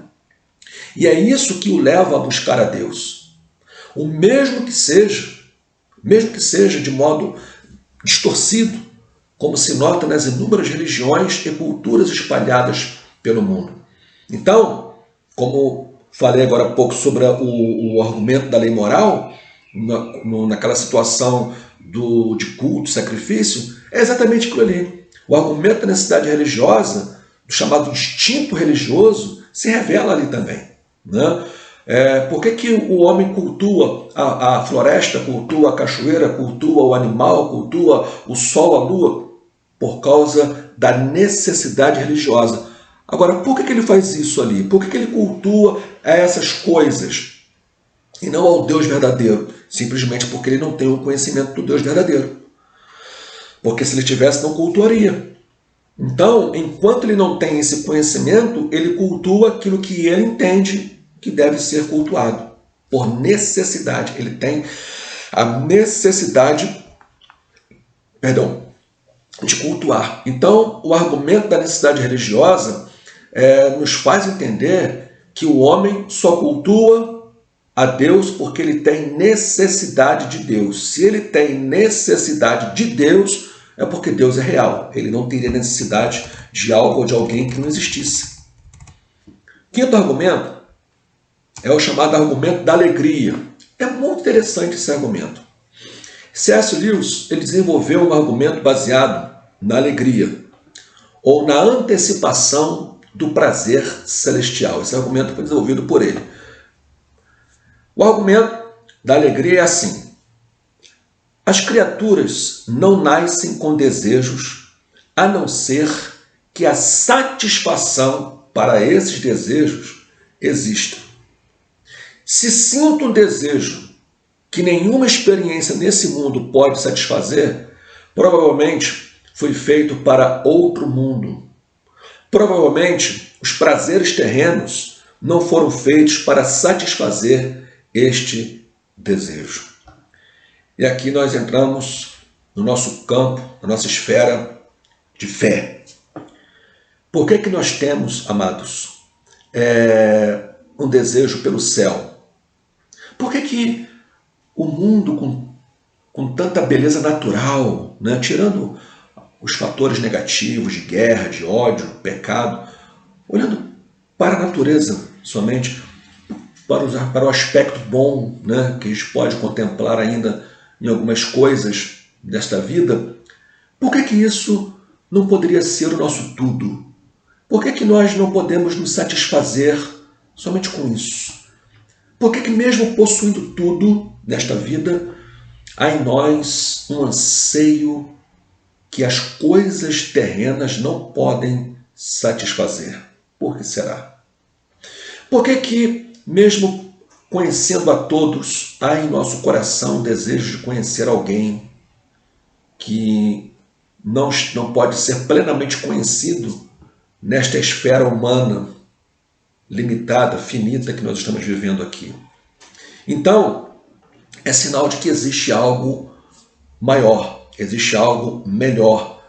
E é isso que o leva a buscar a Deus. O mesmo que seja de modo distorcido, como se nota nas inúmeras religiões e culturas espalhadas pelo mundo. Então, como falei agora há pouco sobre o argumento da lei moral, naquela situação de culto, sacrifício, é exatamente aquilo ali. O argumento da necessidade religiosa, do chamado instinto religioso, se revela ali também. né? Por que o homem cultua a floresta, cultua a cachoeira, cultua o animal, cultua o sol, a lua? Por causa da necessidade religiosa. Agora, por que ele faz isso ali? Por que ele cultua essas coisas e não ao Deus verdadeiro? Simplesmente porque ele não tem o conhecimento do Deus verdadeiro. Porque se ele tivesse, não cultuaria. Então, enquanto ele não tem esse conhecimento, ele cultua aquilo que ele entende que deve ser cultuado. Por necessidade. Ele tem a necessidade, de cultuar. Então, o argumento da necessidade religiosa nos faz entender que o homem só cultua a Deus porque ele tem necessidade de Deus. Se ele tem necessidade de Deus, é porque Deus é real. Ele não teria necessidade de algo ou de alguém que não existisse. Quinto argumento é o chamado argumento da alegria. É muito interessante esse argumento. C.S. Lewis ele desenvolveu um argumento baseado na alegria, ou na antecipação do prazer celestial. Esse argumento foi desenvolvido por ele. O argumento da alegria é assim: as criaturas não nascem com desejos, a não ser que a satisfação para esses desejos exista. Se sinto um desejo que nenhuma experiência nesse mundo pode satisfazer, provavelmente foi feito para outro mundo. Provavelmente os prazeres terrenos não foram feitos para satisfazer este desejo. E aqui nós entramos no nosso campo, na nossa esfera de fé. Por que nós temos, amados, um desejo pelo céu? Por que o mundo com tanta beleza natural, né, tirando os fatores negativos de guerra, de ódio, pecado, olhando para a natureza somente, para o aspecto bom, né, que a gente pode contemplar ainda em algumas coisas desta vida, por que isso não poderia ser o nosso tudo? Por que nós não podemos nos satisfazer somente com isso? Por que mesmo possuindo tudo nesta vida, há em nós um anseio que as coisas terrenas não podem satisfazer? Por que será? Por que mesmo conhecendo a todos, há em nosso coração o desejo de conhecer alguém que não pode ser plenamente conhecido nesta esfera humana limitada, finita que nós estamos vivendo aqui? Então, é sinal de que existe algo maior, existe algo melhor.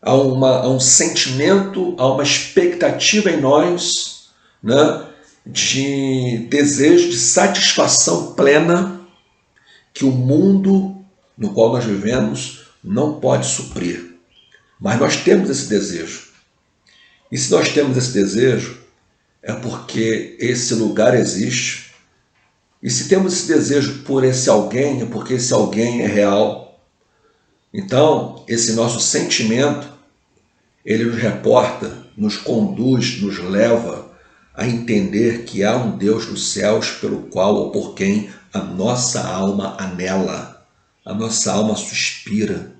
Há um sentimento, há uma expectativa em nós, né, de desejo, de satisfação plena que o mundo no qual nós vivemos não pode suprir. Mas nós temos esse desejo. E se nós temos esse desejo, é porque esse lugar existe. E se temos esse desejo por esse alguém, é porque esse alguém é real. Então, esse nosso sentimento, ele nos reporta, nos conduz, nos leva a entender que há um Deus dos céus pelo qual ou por quem a nossa alma anela, a nossa alma suspira.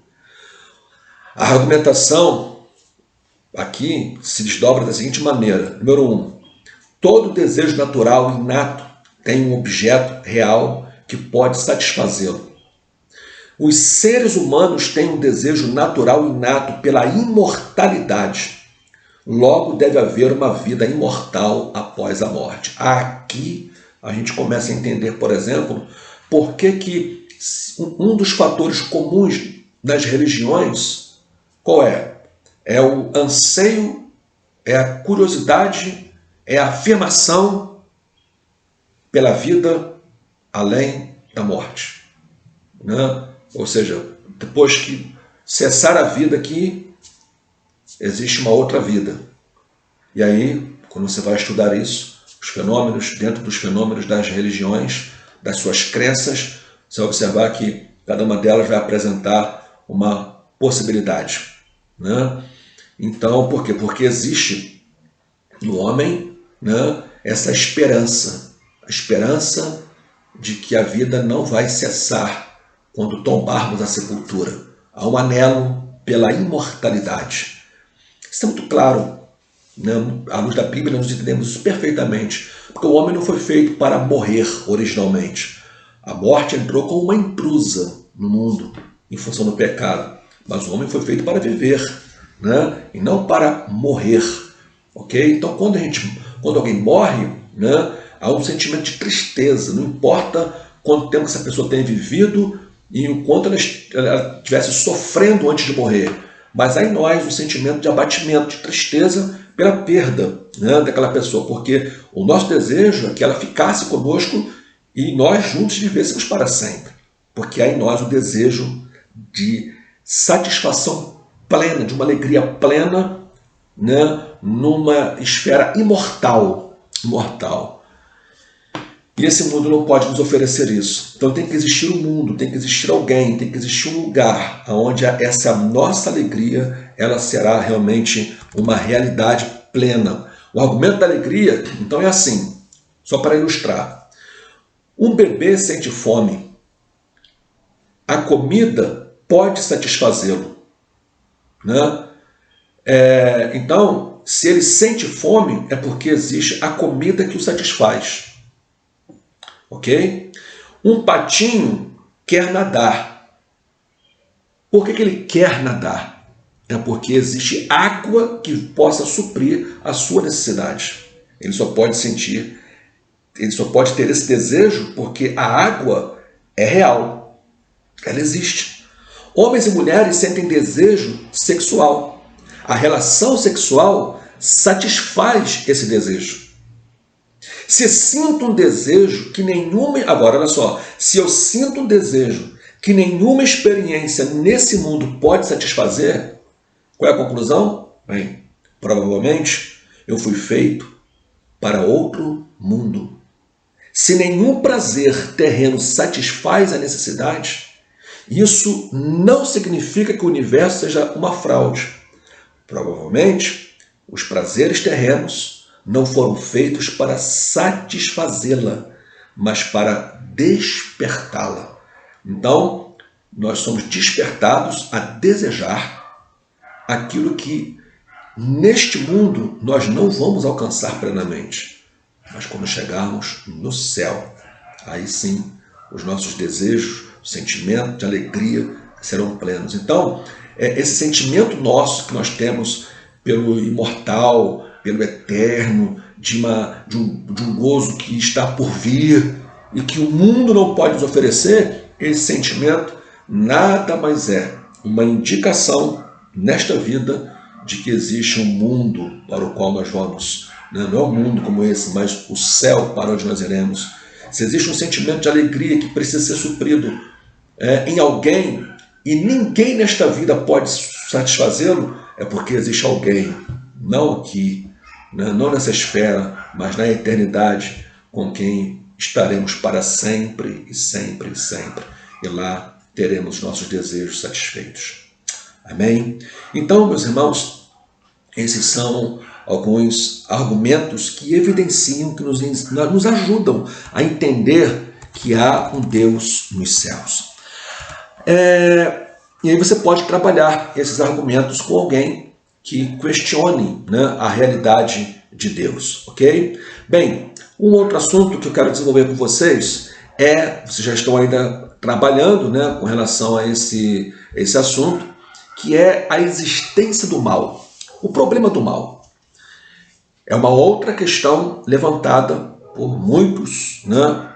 A argumentação aqui se desdobra da seguinte maneira. Número 1. Todo desejo natural inato tem um objeto real que pode satisfazê-lo. Os seres humanos têm um desejo natural inato pela imortalidade. Logo deve haver uma vida imortal após a morte. Aqui a gente começa a entender, por exemplo, por que um dos fatores comuns das religiões, qual é? É o anseio, é a curiosidade, é a afirmação pela vida além da morte, né? Ou seja, depois que cessar a vida aqui, existe uma outra vida. E aí, quando você vai estudar isso, os fenômenos, dentro dos fenômenos das religiões, das suas crenças, você vai observar que cada uma delas vai apresentar uma possibilidade, né? Então, por quê? Porque existe no homem, né, essa esperança, a esperança de que a vida não vai cessar quando tombarmos a sepultura. Há um anelo pela imortalidade. Isso é muito claro, né? À luz da Bíblia nós entendemos isso perfeitamente, porque o homem não foi feito para morrer originalmente. A morte entrou como uma intrusa no mundo, em função do pecado, mas o homem foi feito para viver, né? E não para morrer. Okay? Então quando alguém morre, né, há um sentimento de tristeza, não importa quanto tempo essa pessoa tenha vivido e o quanto ela estivesse sofrendo antes de morrer, mas há em nós um sentimento de abatimento, de tristeza pela perda, né, daquela pessoa, porque o nosso desejo é que ela ficasse conosco e nós juntos vivêssemos para sempre, porque há em nós o desejo de satisfação plena, de uma alegria plena, né, numa esfera imortal. E esse mundo não pode nos oferecer isso. Então tem que existir um mundo, tem que existir alguém, tem que existir um lugar onde essa nossa alegria ela será realmente uma realidade plena. O argumento da alegria, então, é assim, só para ilustrar. Um bebê sente fome. A comida pode satisfazê-lo, né? Então, se ele sente fome, é porque existe a comida que o satisfaz. Ok? Um patinho quer nadar. Por que ele quer nadar? É porque existe água que possa suprir a sua necessidade. Ele só pode ter esse desejo porque a água é real. Ela existe. Homens e mulheres sentem desejo sexual. A relação sexual satisfaz esse desejo. Se sinto um desejo que nenhuma... Agora, olha só. Se eu sinto um desejo que nenhuma experiência nesse mundo pode satisfazer, qual é a conclusão? Bem, provavelmente eu fui feito para outro mundo. Se nenhum prazer terreno satisfaz a necessidade, isso não significa que o universo seja uma fraude. Provavelmente, os prazeres terrenos não foram feitos para satisfazê-la, mas para despertá-la. Então, nós somos despertados a desejar aquilo que neste mundo nós não vamos alcançar plenamente. Mas quando chegarmos no céu, aí sim os nossos desejos, o sentimento de alegria serão plenos. Então, esse sentimento nosso que nós temos pelo imortal, pelo eterno, de um gozo que está por vir e que o mundo não pode nos oferecer, esse sentimento nada mais é uma indicação nesta vida de que existe um mundo para o qual nós vamos. Não é um mundo como esse, mas o céu para onde nós iremos. Se existe um sentimento de alegria que precisa ser suprido em alguém e ninguém nesta vida pode satisfazê-lo, é porque existe alguém, não aqui, não nessa esfera, mas na eternidade, com quem estaremos para sempre e sempre e sempre. E lá teremos nossos desejos satisfeitos. Amém? Então, meus irmãos, esses são alguns argumentos que evidenciam, que nos ajudam a entender que há um Deus nos céus. E aí você pode trabalhar esses argumentos com alguém que questione, né, a realidade de Deus, ok? Bem, um outro assunto que eu quero desenvolver com vocês vocês já estão ainda trabalhando, né, com relação a esse assunto, que é a existência do mal. O problema do mal é uma outra questão levantada por muitos, né,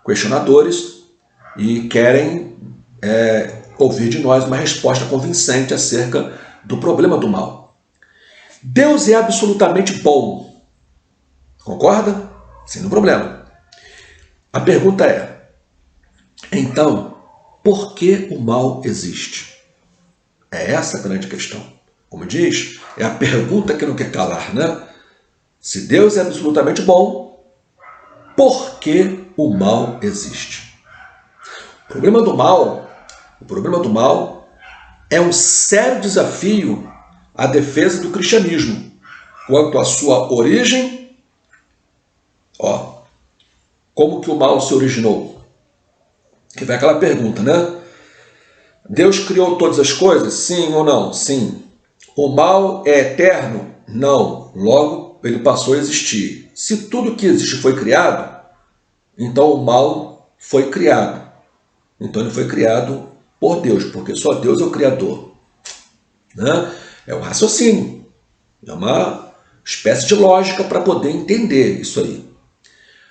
questionadores e querem ouvir de nós uma resposta convincente acerca do problema do mal. Deus é absolutamente bom. Concorda? Sem nenhum problema. A pergunta é, então, por que o mal existe? É essa a grande questão. Como diz, é a pergunta que não quer calar, né? Se Deus é absolutamente bom, por que o mal existe? O problema do mal é um sério desafio à defesa do cristianismo, quanto à sua origem Ó, como que o mal se originou? Que vai aquela pergunta, né? Deus criou todas as coisas? Sim ou não? Sim. O mal é eterno? Não. Logo, ele passou a existir. Se tudo que existe foi criado, então o mal foi criado. Então ele foi criado por Deus, porque só Deus é o Criador. Né? É um raciocínio. É uma espécie de lógica para poder entender isso aí.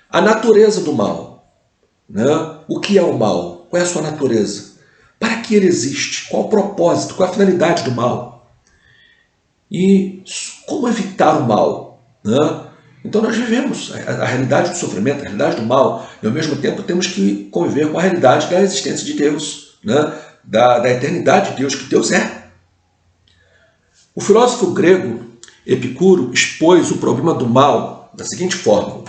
A natureza do mal. Né? O que é o mal? Qual é a sua natureza? Para que ele existe? Qual o propósito? Qual a finalidade do mal? E como evitar o mal? Né? Então nós vivemos a realidade do sofrimento, a realidade do mal, e ao mesmo tempo temos que conviver com a realidade da existência de Deus, né? da eternidade de Deus, que Deus é. O filósofo grego Epicuro expôs o problema do mal da seguinte forma,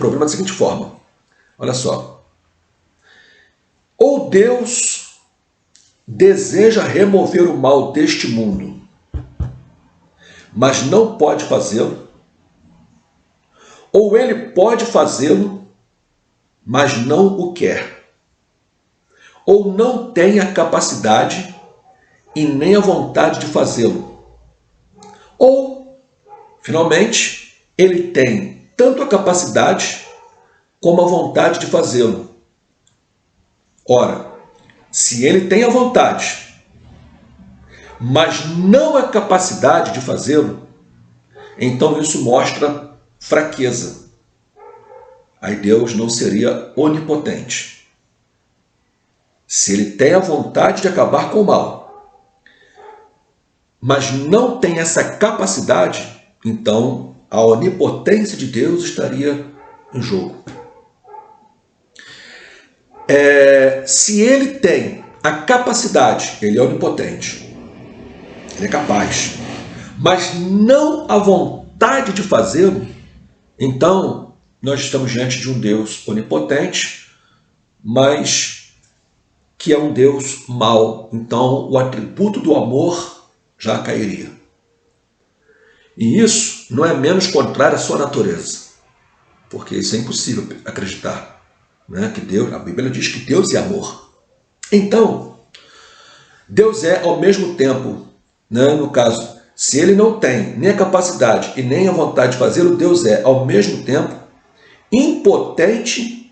olha só. Ou Deus deseja remover o mal deste mundo, mas não pode fazê-lo, ou ele pode fazê-lo, mas não o quer, ou não tem a capacidade e nem a vontade de fazê-lo, ou, finalmente, ele tem tanto a capacidade como a vontade de fazê-lo. Ora, se ele tem a vontade, mas não a capacidade de fazê-lo, então isso mostra fraqueza. Aí Deus não seria onipotente. Se ele tem a vontade de acabar com o mal, mas não tem essa capacidade, então a onipotência de Deus estaria em jogo. Se ele tem a capacidade, ele é onipotente, ele é capaz, mas não a vontade de fazê-lo, então nós estamos diante de um Deus onipotente, mas que é um Deus mau. Então o atributo do amor já cairia. E isso não é menos contrário à sua natureza, porque isso é impossível acreditar, né? Que Deus, a Bíblia diz que Deus é amor. Então, Deus é ao mesmo tempo, né? No caso, se ele não tem nem a capacidade e nem a vontade de fazê-lo, Deus é ao mesmo tempo impotente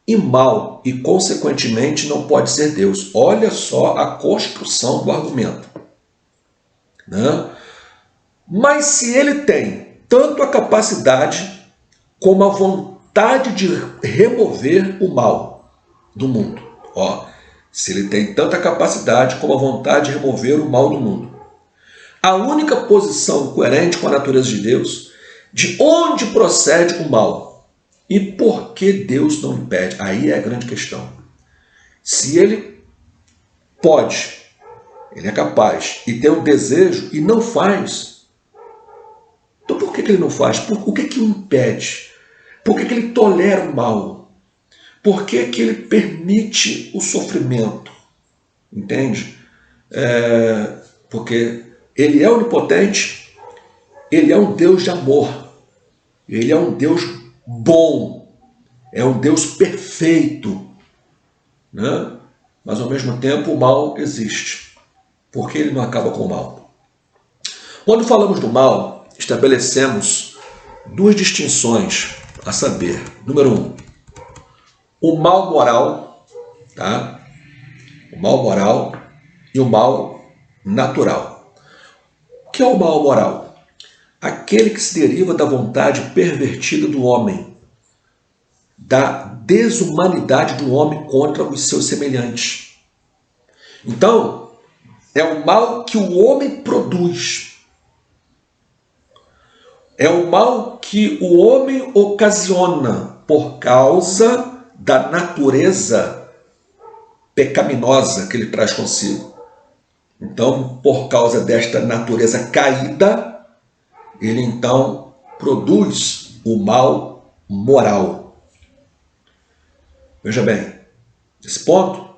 e mau, e consequentemente não pode ser Deus. Olha só a construção do argumento, né? Mas se ele tem tanto a capacidade como a vontade de remover o mal do mundo. Ó, se ele tem tanta capacidade como a vontade de remover o mal do mundo. A única posição coerente com a natureza de Deus, de onde procede o mal e por que Deus não impede? Aí é a grande questão. Se ele pode, ele é capaz e tem o desejo e não faz, então por que ele não faz? O que o impede? Por que ele tolera o mal? Por que ele permite o sofrimento? Entende? Porque ele é onipotente, ele é um Deus de amor, ele é um Deus bom, é um Deus perfeito, né? Mas ao mesmo tempo o mal existe. Por que ele não acaba com o mal? Quando falamos do mal, estabelecemos duas distinções, a saber, número 1, o mal moral, tá? O mal moral e o mal natural. O que é o mal moral? Aquele que se deriva da vontade pervertida do homem, da desumanidade do homem contra os seus semelhantes. Então, é o mal que o homem produz. É o mal que o homem ocasiona por causa da natureza pecaminosa que ele traz consigo. Então, por causa desta natureza caída, ele então produz o mal moral. Veja bem, nesse ponto,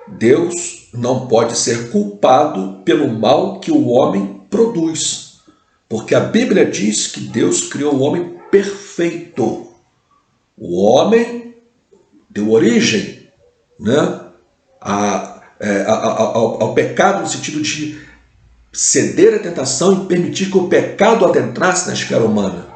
Deus não pode ser culpado pelo mal que o homem produz. Porque a Bíblia diz que Deus criou o homem perfeito. O homem deu origem, né, ao pecado, no sentido de ceder à tentação e permitir que o pecado adentrasse na esfera humana.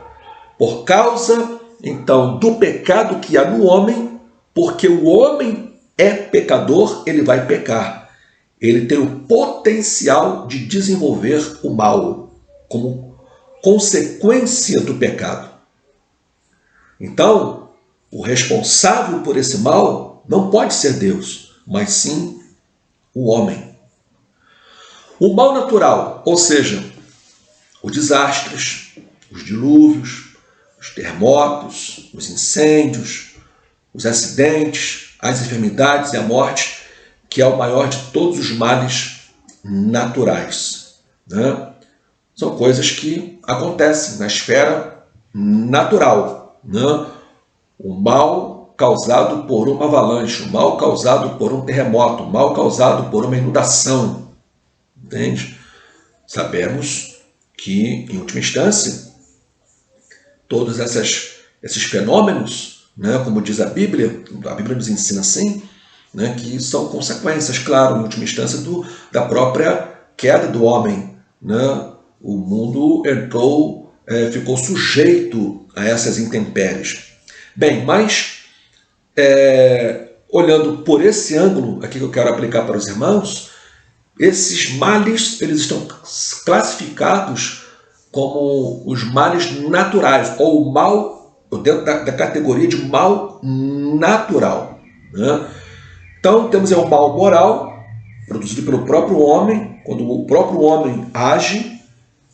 Por causa, então, do pecado que há no homem, porque o homem é pecador, ele vai pecar. Ele tem o potencial de desenvolver o mal como consequência do pecado. Então, o responsável por esse mal não pode ser Deus, mas sim o homem. O mal natural, ou seja, os desastres, os dilúvios, os terremotos, os incêndios, os acidentes, as enfermidades e a morte, que é o maior de todos os males naturais, né? São coisas que acontecem na esfera natural, né? O mal causado por uma avalanche, o mal causado por um terremoto, o mal causado por uma inundação, entende? Sabemos que, em última instância, todos esses fenômenos, né, como diz a Bíblia nos ensina assim, né, que são consequências, claro, em última instância, da própria queda do homem, né? O mundo ficou sujeito a essas intempéries. Bem, mas olhando por esse ângulo aqui que eu quero aplicar para os irmãos, esses males eles estão classificados como os males naturais, ou o mal, dentro da categoria de mal natural, né? Então temos o mal moral, produzido pelo próprio homem, quando o próprio homem age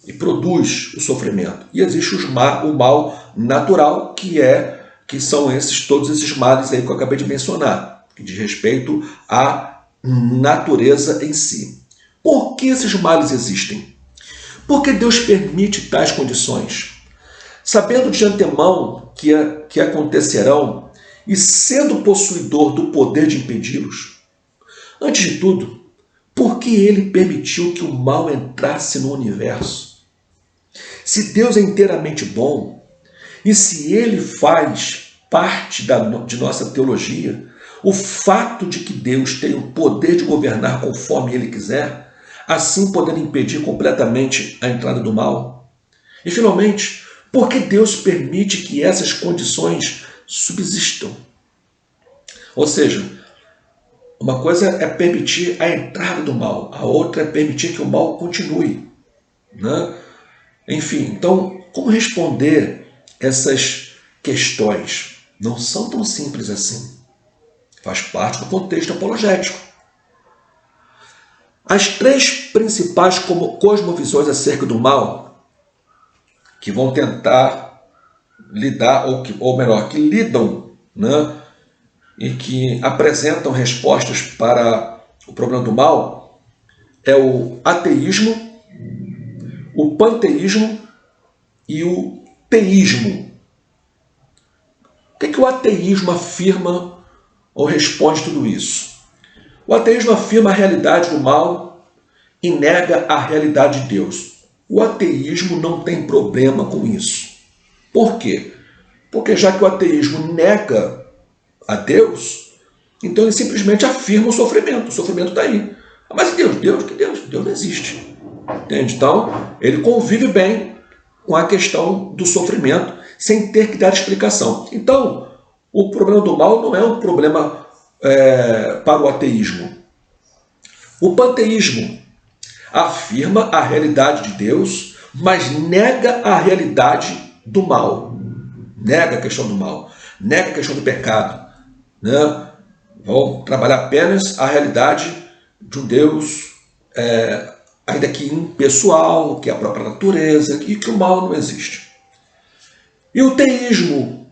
e produz o sofrimento. E existe o mal natural, que são todos esses males aí que eu acabei de mencionar, que diz respeito à natureza em si. Por que esses males existem? Porque Deus permite tais condições, sabendo de antemão que acontecerão e sendo possuidor do poder de impedi-los. Antes de tudo, por que ele permitiu que o mal entrasse no universo? Se Deus é inteiramente bom, e se ele faz parte de nossa teologia, o fato de que Deus tem o poder de governar conforme ele quiser, assim podendo impedir completamente a entrada do mal. E, finalmente, por que Deus permite que essas condições subsistam? Ou seja, uma coisa é permitir a entrada do mal, a outra é permitir que o mal continue, né? Enfim, então, como responder essas questões? Não são tão simples assim. Faz parte do contexto apologético. As três principais cosmovisões acerca do mal, que vão tentar lidar, ou melhor, que lidam, né, e que apresentam respostas para o problema do mal, é o ateísmo, o panteísmo e o teísmo. O que o ateísmo afirma ou responde tudo isso? O ateísmo afirma a realidade do mal e nega a realidade de Deus. O ateísmo não tem problema com isso. Por quê? Porque já que o ateísmo nega a Deus, então ele simplesmente afirma o sofrimento. O sofrimento está aí. Mas Deus? Que Deus? Deus não existe. Entende? Então, ele convive bem com a questão do sofrimento, sem ter que dar explicação. Então, o problema do mal não é um problema para o ateísmo. O panteísmo afirma a realidade de Deus, mas nega a realidade do mal. Nega a questão do mal, nega a questão do pecado, né? Vão trabalhar apenas a realidade de um Deus ainda que impessoal, que é a própria natureza, e que o mal não existe. E o teísmo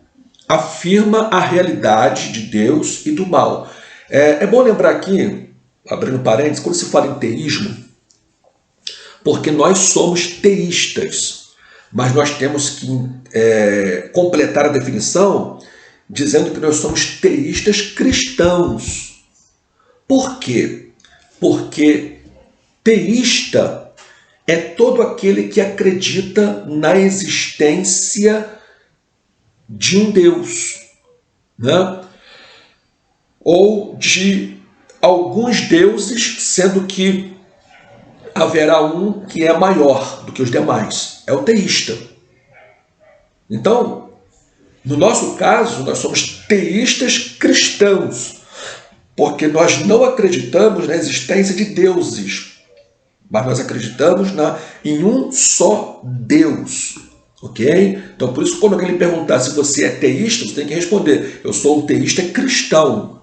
afirma a realidade de Deus e do mal. É bom lembrar aqui, abrindo parênteses, quando se fala em teísmo, porque nós somos teístas, mas nós temos que completar a definição dizendo que nós somos teístas cristãos. Por quê? Porque teísta é todo aquele que acredita na existência de um Deus, né? Ou de alguns deuses, sendo que haverá um que é maior do que os demais. É o teísta. Então, no nosso caso, nós somos teístas cristãos, porque nós não acreditamos na existência de deuses, mas nós acreditamos em um só Deus. Ok? Então, por isso, quando alguém lhe perguntar se você é teísta, você tem que responder: eu sou um teísta cristão.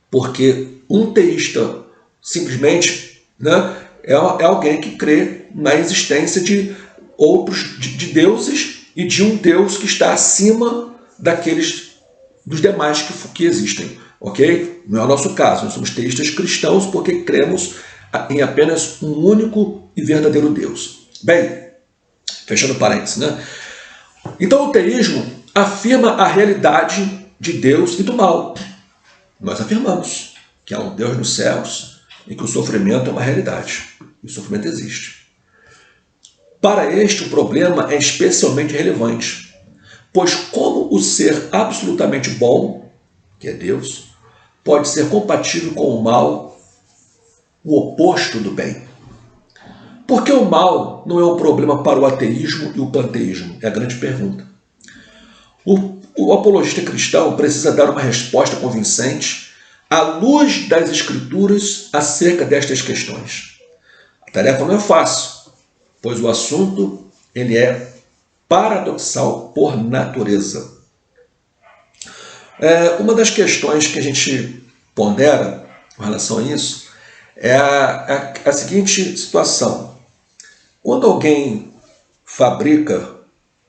Porque um teísta, simplesmente, né, é alguém que crê na existência de outros de deuses e de um Deus que está acima dos demais que existem. Ok? Não é o nosso caso. Nós somos teístas cristãos porque cremos em apenas um único e verdadeiro Deus. Bem, fechando parênteses, né? Então o teísmo afirma a realidade de Deus e do mal. Nós afirmamos que há um Deus nos céus e que o sofrimento é uma realidade. E o sofrimento existe. Para este, o problema é especialmente relevante, pois como o ser absolutamente bom, que é Deus, pode ser compatível com o mal, o oposto do bem? Por que o mal não é um problema para o ateísmo e o panteísmo? É a grande pergunta. O apologista cristão precisa dar uma resposta convincente à luz das Escrituras acerca destas questões. A tarefa não é fácil, pois o assunto ele é paradoxal por natureza. Uma das questões que a gente pondera com relação a isso é a seguinte situação. Quando alguém fabrica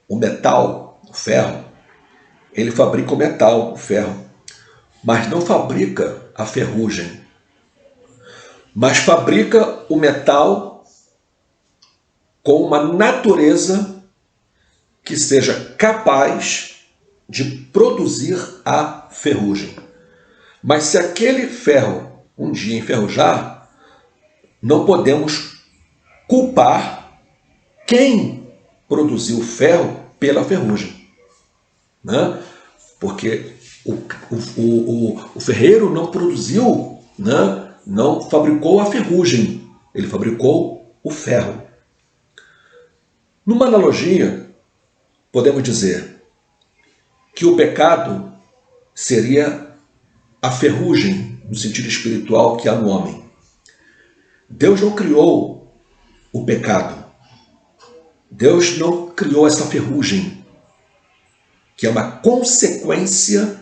o metal, o ferro, ele fabrica o metal, o ferro, mas não fabrica a ferrugem, mas fabrica o metal com uma natureza que seja capaz de produzir a ferrugem. Mas se aquele ferro um dia enferrujar, não podemos culpar quem produziu o ferro pela ferrugem, né? Porque o ferreiro não produziu, né? Não fabricou a ferrugem, ele fabricou o ferro. Numa analogia, podemos dizer que o pecado seria a ferrugem, no sentido espiritual, que há no homem. Deus não criou o pecado. Deus não criou essa ferrugem, que é uma consequência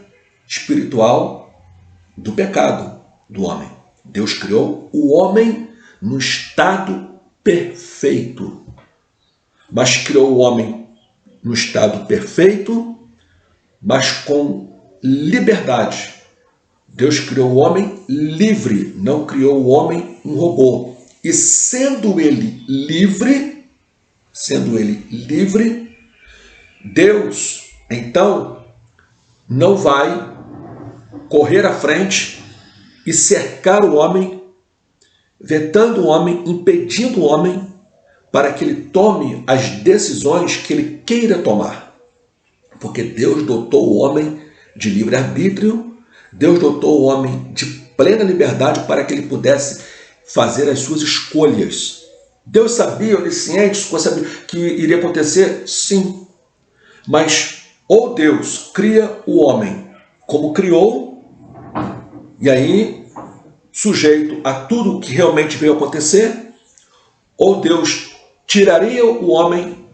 espiritual do pecado do homem. Deus criou o homem no estado perfeito. Mas criou o homem no estado perfeito, mas com liberdade. Deus criou o homem livre, não criou o homem um robô. E sendo ele livre, Deus, então, não vai correr à frente e cercar o homem, vetando o homem, impedindo o homem para que ele tome as decisões que ele queira tomar. Porque Deus dotou o homem de livre-arbítrio, Deus dotou o homem de plena liberdade para que ele pudesse fazer as suas escolhas. Deus sabia, onisciente, sabia que iria acontecer? Sim. Mas ou Deus cria o homem como criou, e aí sujeito a tudo o que realmente veio acontecer, ou Deus tiraria do homem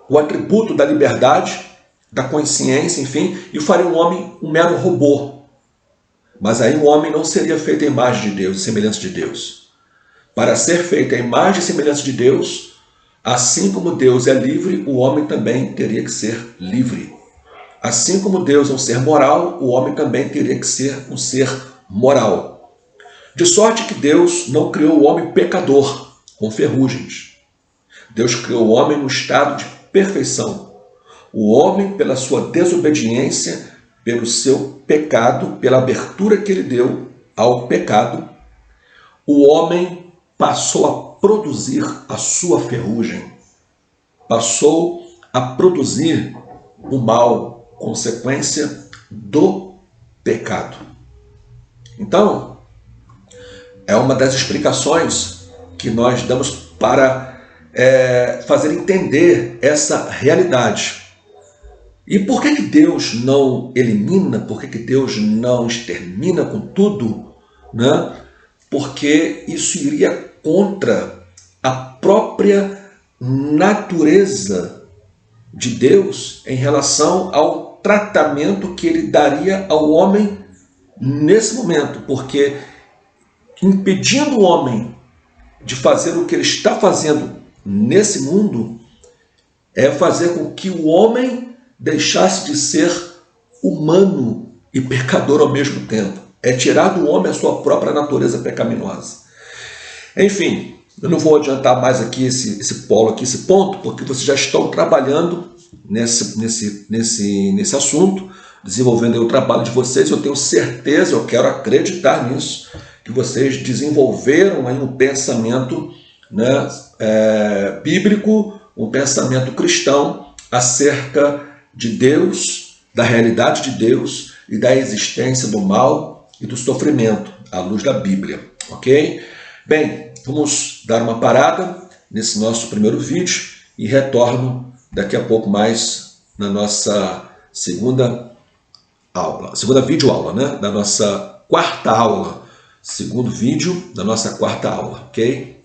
o atributo da liberdade, da consciência, enfim, e faria o homem um mero robô. Mas aí o homem não seria feito à imagem de Deus, semelhança de Deus. Para ser feito à imagem e semelhança de Deus, assim como Deus é livre, o homem também teria que ser livre. Assim como Deus é um ser moral, o homem também teria que ser um ser moral. De sorte que Deus não criou o homem pecador, com ferrugens. Deus criou o homem no estado de perfeição. O homem, pela sua desobediência, pelo seu pecado, pela abertura que ele deu ao pecado, o homem passou a produzir a sua ferrugem, passou a produzir o mal, consequência do pecado. Então, é uma das explicações que nós damos para fazer entender essa realidade. E por que Deus não elimina, por que Deus não extermina com tudo? Né? Porque isso iria contra a própria natureza de Deus em relação ao tratamento que ele daria ao homem nesse momento, porque impedindo o homem de fazer o que ele está fazendo nesse mundo é fazer com que o homem deixasse de ser humano e pecador ao mesmo tempo. É tirar do homem a sua própria natureza pecaminosa. Enfim, eu não vou adiantar mais aqui esse polo, aqui, esse ponto, porque vocês já estão trabalhando nesse assunto, desenvolvendo aí o trabalho de vocês. Eu tenho certeza, eu quero acreditar nisso, que vocês desenvolveram aí um pensamento, né, bíblico, um pensamento cristão acerca de Deus, da realidade de Deus e da existência do mal e do sofrimento, à luz da Bíblia, ok? Bem, vamos dar uma parada nesse nosso primeiro vídeo e retorno daqui a pouco mais na nossa segunda videoaula, né? Da nossa quarta aula, segundo vídeo da nossa quarta aula, ok?